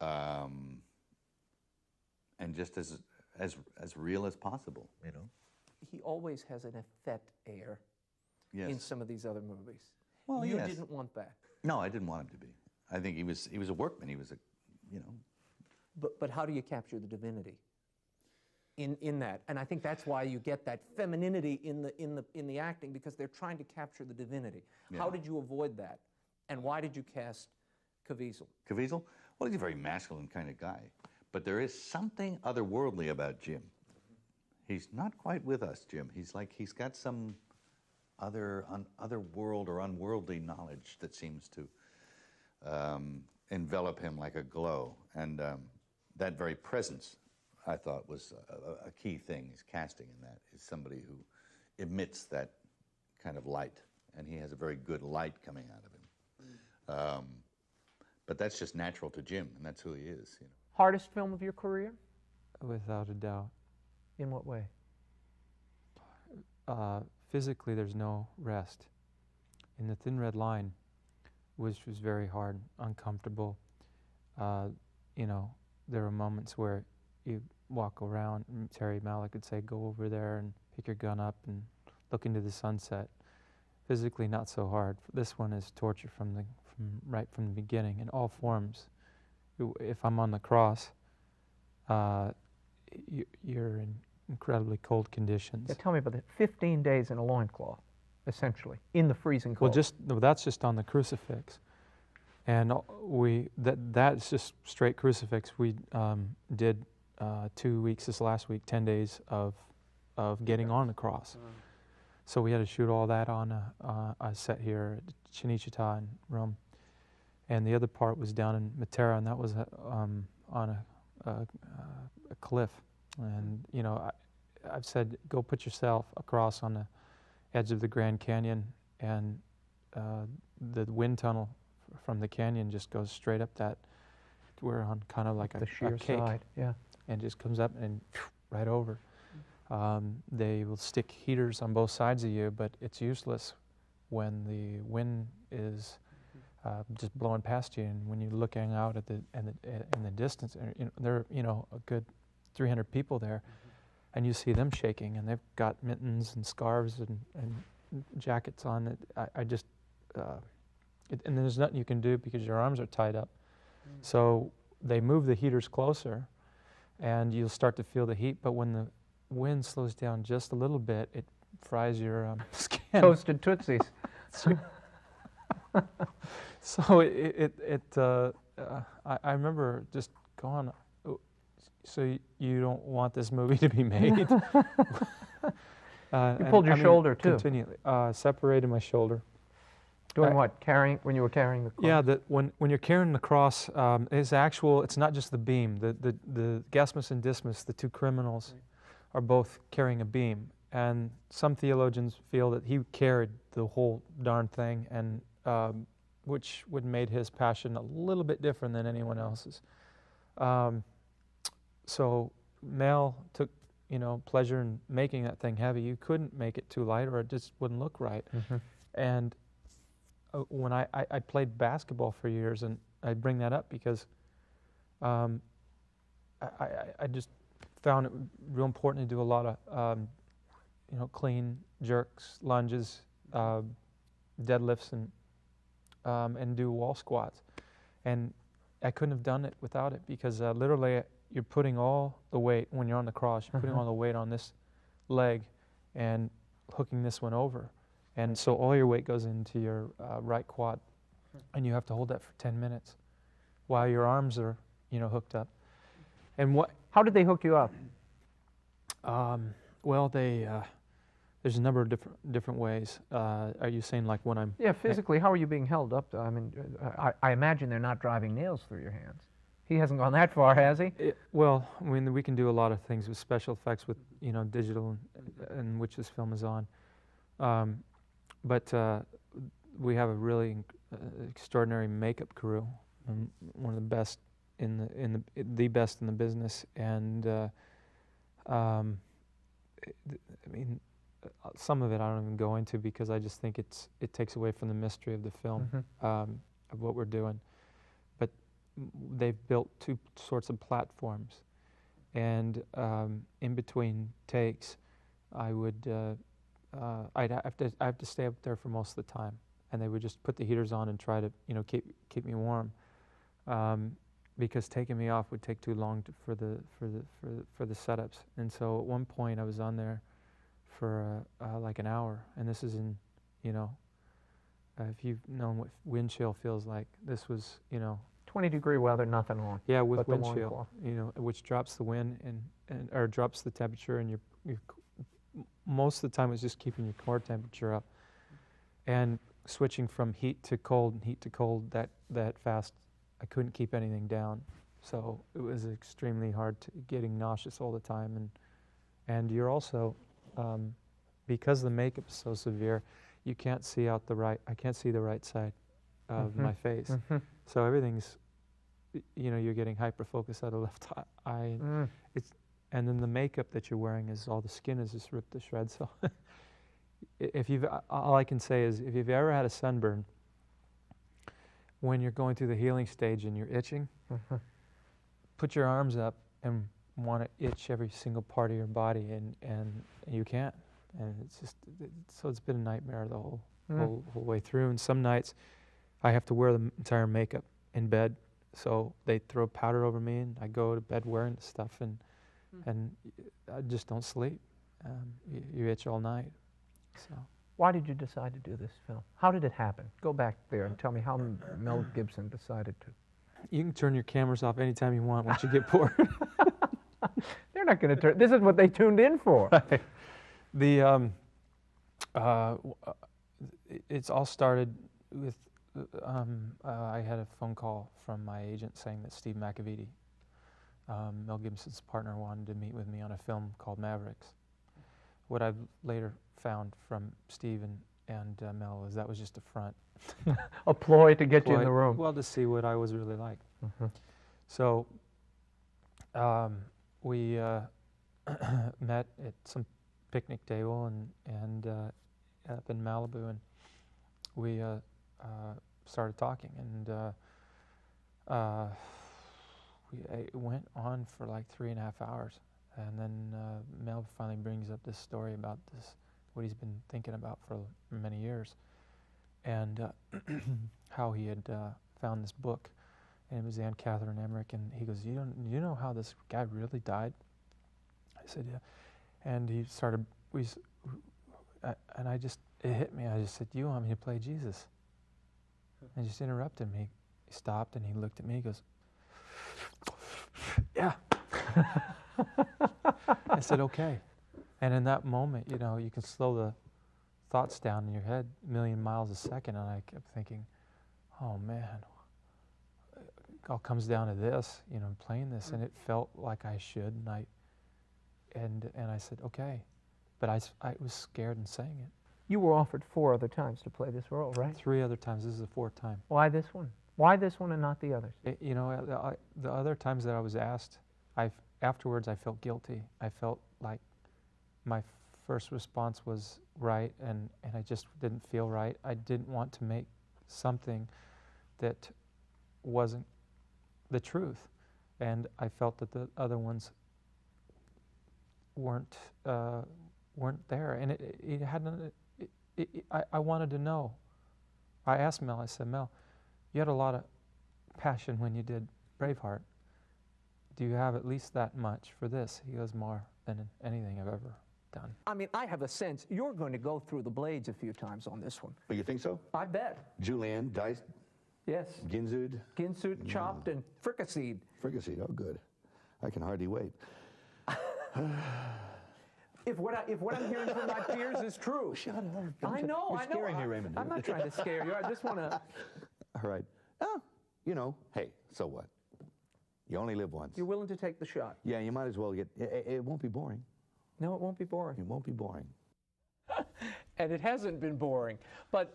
Speaker 9: and just as real as possible, you know.
Speaker 4: He always has an effete air in some of these other movies.
Speaker 9: Well,
Speaker 4: you didn't want that.
Speaker 9: No, I didn't want him to be. I think he was a workman. He was a, you know.
Speaker 4: But how do you capture the divinity in that? And I think that's why you get that femininity in the acting, because they're trying to capture the divinity. Yeah. How did you avoid that? And why did you cast Caviezel?
Speaker 9: Caviezel? Well, he's a very masculine kind of guy. But there is something otherworldly about Jim. He's not quite with us, Jim. He's got some other world or unworldly knowledge that seems to envelop him like a glow. And that very presence, I thought, was a key thing. His casting in that is somebody who emits that kind of light. And he has a very good light coming out of him. But that's just natural to Jim, and that's who he is. You know.
Speaker 4: Hardest film of your career?
Speaker 10: Without a doubt.
Speaker 4: In what way?
Speaker 10: Physically, there's no rest. In The Thin Red Line, which was very hard, uncomfortable, you know, there were moments where you walk around, and Terry Malick would say, go over there and pick your gun up and look into the sunset. Physically, not so hard. This one is torture right from the beginning, in all forms. If I'm on the cross, you're in incredibly cold conditions.
Speaker 4: Yeah, tell me about that. 15 days in a loincloth, essentially, in the freezing cold.
Speaker 10: Well, that's just on the crucifix. And that's just straight crucifix. We did 2 weeks this last week, 10 days of getting on the cross. So we had to shoot all that on a set here at Cinecittà in Rome. And the other part was down in Matera, and that was on a cliff. And, you know, I've said, go put yourself across on the edge of the Grand Canyon, and the wind tunnel from the canyon just goes straight up that. We're on kind of like a
Speaker 4: sheer
Speaker 10: cake,
Speaker 4: side, yeah,
Speaker 10: and just comes up and right over. They will stick heaters on both sides of you, but it's useless when the wind is just blowing past you, and when you're looking out at in the distance, you know, there are, you know, a good 300 people there, and you see them shaking, and they've got mittens and scarves and jackets on. And there's nothing you can do because your arms are tied up. So they move the heaters closer, and you'll start to feel the heat. But when the wind slows down just a little bit, it fries your skin.
Speaker 4: Toasted Tootsies.
Speaker 10: So I remember just going, so you don't want this movie to be made?
Speaker 4: You pulled your shoulder too.
Speaker 10: Continually, separated my shoulder.
Speaker 4: Doing what? Carrying, when you were carrying the cross?
Speaker 10: Yeah, when you're carrying the cross, it's not just the beam. The Gasmus and Dismas, the two criminals, are both carrying a beam. And some theologians feel that he carried the whole darn thing, and which would made his passion a little bit different than anyone else's. So Mel took, you know, pleasure in making that thing heavy. You couldn't make it too light, or it just wouldn't look right. And when I played basketball for years, and I bring that up because I just found it real important to do a lot of you know, clean jerks, lunges, deadlifts, and do wall squats. And I couldn't have done it without it, because literally you're putting all the weight, when you're on the cross, you're putting all the weight on this leg and hooking this one over. And so all your weight goes into your right quad, and you have to hold that for 10 minutes while your arms are, you know, hooked up. And what?
Speaker 11: How did they hook you up?
Speaker 10: Well, there's a number of different ways. Are you saying like when I'm?
Speaker 11: Yeah, physically, how are you being held up? I mean, I imagine they're not driving nails through your hands. He hasn't gone that far, has he?
Speaker 10: Well, I mean, we can do a lot of things with special effects, with digital, and which this film is on. But we have a really extraordinary makeup crew, one of the best the best in the business, and I mean, some of it I don't even go into because I just think it takes away from the mystery of the film, of what we're doing. But they've built two sorts of platforms, and in between takes, I'd have to stay up there for most of the time, and they would just put the heaters on and try to keep me warm, because taking me off would take too long for the setups. And so at one point I was on there for like an hour, and this is in if you've known what wind chill feels like, this was
Speaker 11: 20-degree weather, nothing wrong.
Speaker 10: Yeah, with wind chill, which drops the wind and or drops the temperature, and you're most of the time it's just keeping your core temperature up. And switching from heat to cold and heat to cold that fast, I couldn't keep anything down. So it was extremely hard, getting nauseous all the time. And you're also, because the makeup is so severe, you can't see I can't see the right side of my face. So everything's, you're getting hyper-focused out of the left eye. And then the makeup that you're wearing is, all the skin is just ripped to shreds. So all I can say is, if you've ever had a sunburn, when you're going through the healing stage and you're itching, put your arms up and want to itch every single part of your body, and you can't. And it's just, so it's been a nightmare the whole way through. And some nights I have to wear the entire makeup in bed. So they throw powder over me, and I go to bed wearing the stuff, and I just don't sleep. You itch all night. So.
Speaker 11: Why did you decide to do this film? How did it happen? Go back there and tell me how Mel Gibson decided to.
Speaker 10: You can turn your cameras off anytime you want once you get bored.
Speaker 11: They're not going to turn. This is what they tuned in for.
Speaker 10: Right. It's all started with I had a phone call from my agent saying that Steve McAvity, Mel Gibson's partner, wanted to meet with me on a film called Mavericks. What I've later found from Steve and Mel is that was just a front.
Speaker 11: A ploy to get you in the room.
Speaker 10: Well, to see what I was really like. So we met at some picnic table and up in Malibu, and we started talking, and it went on for like 3.5 hours. And then Mel finally brings up this story about what he's been thinking about for many years, and how he had found this book, and it was Anne Catherine Emmerich, and he goes, you know how this guy really died? I said, yeah. And he started, and it hit me. I just said, you want me to play Jesus? And I just interrupted him. He stopped and he looked at me. He goes, yeah. I said, okay. And in that moment, you can slow the thoughts down in your head 1,000,000 miles a second. And I kept thinking, oh man, it all comes down to this, playing this. And it felt like I should. And I said, okay. But I was scared and saying it.
Speaker 11: You were offered 4 other times to play this role, right?
Speaker 10: 3 other times. This is the 4th time.
Speaker 11: Why this one? Why this one and not the others?
Speaker 10: The other times that I was asked, afterwards I felt guilty. I felt like my first response was right, and I just didn't feel right. I didn't want to make something that wasn't the truth, and I felt that the other ones weren't there, and it hadn't. I wanted to know. I asked Mel. I said, Mel, you had a lot of passion when you did Braveheart. Do you have at least that much for this? He goes, more than anything I've ever done.
Speaker 11: I mean, I have a sense you're going to go through the blades a few times on this one.
Speaker 12: Oh, you think so?
Speaker 11: I bet.
Speaker 12: Julienne, diced?
Speaker 11: Yes.
Speaker 12: Ginsued?
Speaker 11: Ginsued, chopped, and fricasseed.
Speaker 12: Fricasseed, oh good.
Speaker 9: I can hardly wait.
Speaker 12: If what I'm hearing from my peers is true.
Speaker 9: Shut up.
Speaker 12: I know.
Speaker 9: You're scaring me, Raymond.
Speaker 12: I'm not trying to scare you. I just want to.
Speaker 9: All right. Oh, you know, hey, so what? You only live once.
Speaker 12: You're willing to take the shot.
Speaker 9: Yeah, you might as well get. It won't be boring.
Speaker 12: No, it won't be boring.
Speaker 9: It won't be boring.
Speaker 12: And it hasn't been boring. But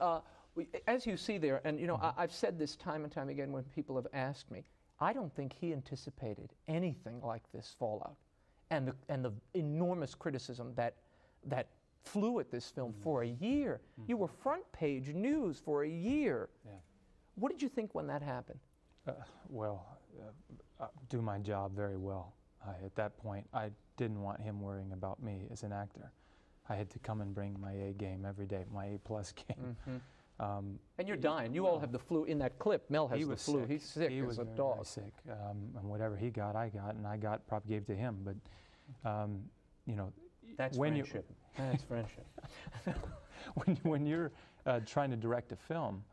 Speaker 12: as you see there, and you know, I've said this time and time again when people have asked me, I don't think he anticipated anything like this fallout, and the enormous criticism that flew at this film for a year. You were front page news for a year.
Speaker 10: Yeah.
Speaker 12: What did you think when that happened?
Speaker 10: Do my job very well. At that point, I didn't want him worrying about me as an actor. I had to come and bring my A game every day, my A+ game.
Speaker 12: And you're dying. You all have the flu. In that clip, Mel has the flu.
Speaker 10: Sick.
Speaker 12: He's sick
Speaker 10: He
Speaker 12: as
Speaker 10: was
Speaker 12: a
Speaker 10: very,
Speaker 12: dog.
Speaker 10: very sick. And whatever he got, I got, and I got probably gave to him. But you know,
Speaker 12: that's
Speaker 10: when
Speaker 12: friendship. That's friendship.
Speaker 10: when you're trying to direct a film,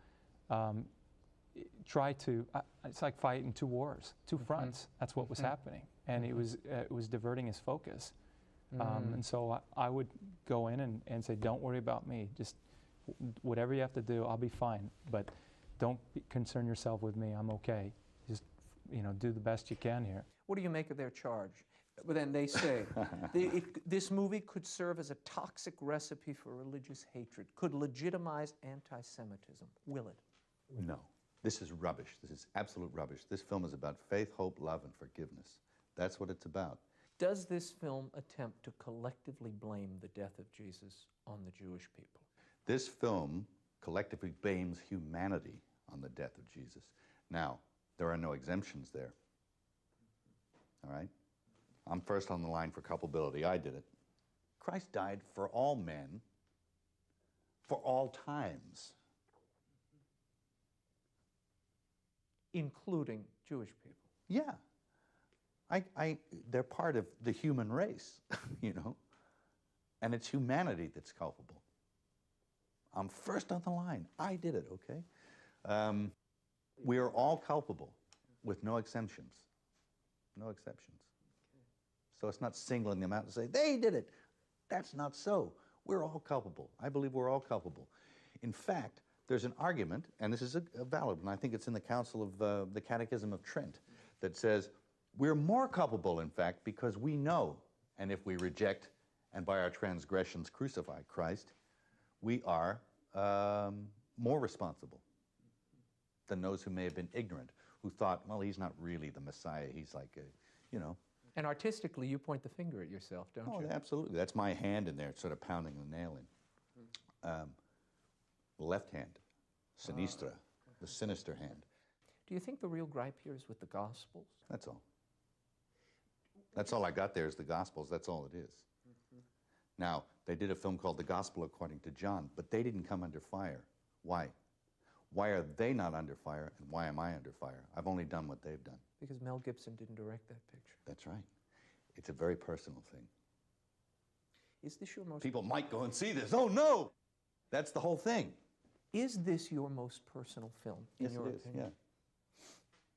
Speaker 10: try to. It's like fighting two wars, two fronts. That's what was happening, and it was diverting his focus. And so I would go in and say, "Don't worry about me. Just whatever you have to do, I'll be fine. But don't concern yourself with me. I'm okay. Just do the best you can here."
Speaker 12: What do you make of their charge? But then they say this movie could serve as a toxic recipe for religious hatred, could legitimize anti-Semitism. Will it?
Speaker 9: No. This is rubbish. This is absolute rubbish. This film is about faith, hope, love, and forgiveness. That's what it's about.
Speaker 12: Does this film attempt to collectively blame the death of Jesus on the Jewish people?
Speaker 9: This film collectively blames humanity on the death of Jesus. Now, there are no exemptions there. All right? I'm first on the line for culpability. I did it. Christ died for all men, for all times.
Speaker 12: Including Jewish people.
Speaker 9: Yeah. They're part of the human race, and it's humanity that's culpable. I'm first on the line. I did it, okay? We are all culpable with no exemptions. No exceptions. So it's not singling them out and say, they did it. That's not so. We're all culpable. I believe we're all culpable. In fact, there's an argument, and this is a valid one, I think it's in the Council of the Catechism of Trent, that says we're more culpable, in fact, because we know, and if we reject and by our transgressions crucify Christ, we are more responsible than those who may have been ignorant, who thought, well, he's not really the Messiah, he's like a,
Speaker 12: And artistically, you point the finger at yourself, don't you?
Speaker 9: Oh, absolutely. That's my hand in there, sort of pounding the nail in. Left hand, sinistra, the sinister hand.
Speaker 12: Do you think the real gripe here is with the Gospels?
Speaker 9: That's all. That's all I got there is the Gospels. That's all it is. Now, they did a film called The Gospel According to John, but they didn't come under fire. Why? Why are they not under fire, and why am I under fire? I've only done what they've done.
Speaker 12: Because Mel Gibson didn't direct that picture.
Speaker 9: That's right. It's a very personal thing.
Speaker 12: Is this your most...
Speaker 9: People might go and see this. Oh, no! That's the whole thing.
Speaker 12: Is this your most personal film, in your opinion?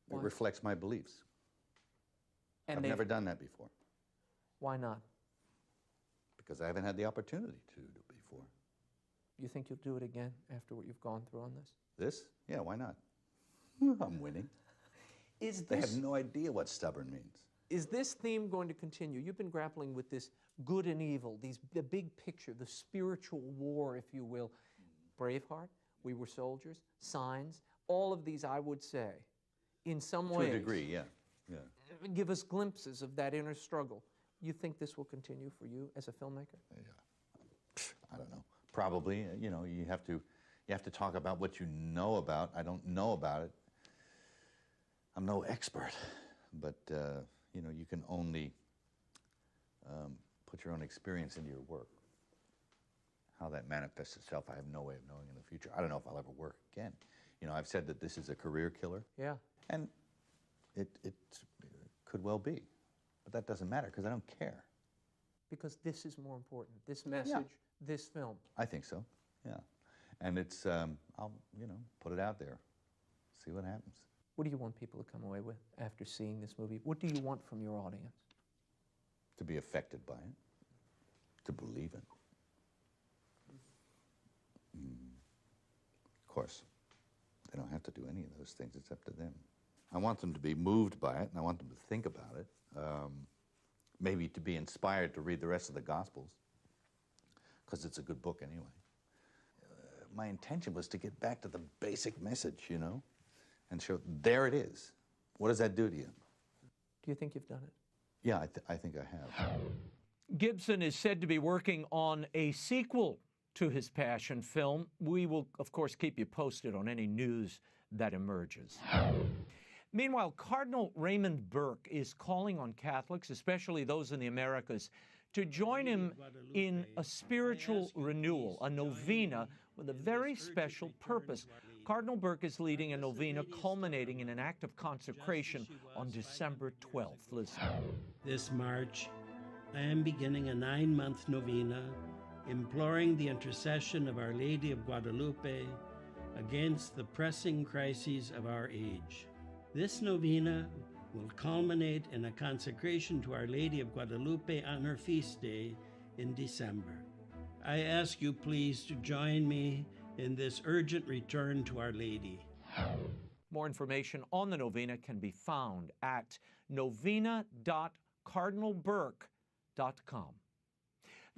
Speaker 9: Yeah. It reflects my beliefs.
Speaker 12: And
Speaker 9: I've never done that before.
Speaker 12: Why not?
Speaker 9: Because I haven't had the opportunity to do it before.
Speaker 12: You think you'll do it again after what you've gone through on this?
Speaker 9: This? Yeah, why not? I'm winning. They have no idea what stubborn means.
Speaker 12: Is this theme going to continue? You've been grappling with this good and evil, the big picture, the spiritual war, if you will. Braveheart, We Were Soldiers, Signs, all of these, I would say, in some way.
Speaker 9: To a degree, yeah.
Speaker 12: Give us glimpses of that inner struggle. You think this will continue for you as a filmmaker?
Speaker 9: Yeah. I don't know. Probably. You have to talk about what you know about. I don't know about it. I'm no expert, but you can only put your own experience into your work. How that manifests itself, I have no way of knowing in the future. I don't know if I'll ever work again. I've said that this is a career killer.
Speaker 12: Yeah.
Speaker 9: And it could well be, but that doesn't matter because I don't care.
Speaker 12: Because this is more important. This message, this film.
Speaker 9: I think so. Yeah. And it's I'll put it out there, see what happens.
Speaker 12: What do you want people to come away with after seeing this movie? What do you want from your audience?
Speaker 9: To be affected by it, to believe it. Of course, they don't have to do any of those things. It's up to them. I want them to be moved by it, and I want them to think about it. Maybe to be inspired to read the rest of the Gospels, because it's a good book anyway. My intention was to get back to the basic message, you know, and show, there it is. What does that do to you?
Speaker 12: Do you think you've done it?
Speaker 9: Yeah, I think I have.
Speaker 4: Gibson is said to be working on a sequel to his Passion film. We will, of course, keep you posted on any news that emerges. Meanwhile, Cardinal Raymond Burke is calling on Catholics, especially those in the Americas, to join him in a spiritual renewal, a novena with a very special purpose. Cardinal Burke is leading a novena culminating in an act of consecration on December 12th. Listen.
Speaker 13: This March, I am beginning a 9-month novena imploring the intercession of Our Lady of Guadalupe against the pressing crises of our age. This novena will culminate in a consecration to Our Lady of Guadalupe on her feast day in December. I ask you please to join me in this urgent return to Our Lady.
Speaker 4: More information on the novena can be found at novena.cardinalburke.com.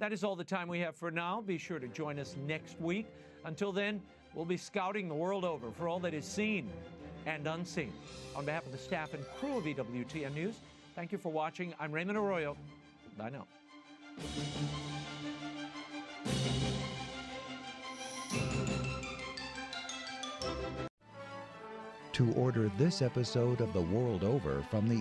Speaker 4: That is all the time we have for now. Be sure to join us next week. Until then, we'll be scouting the world over for all that is seen and unseen. On behalf of the staff and crew of EWTN News, thank you for watching. I'm Raymond Arroyo. Bye now.
Speaker 14: To order this episode of The World Over from the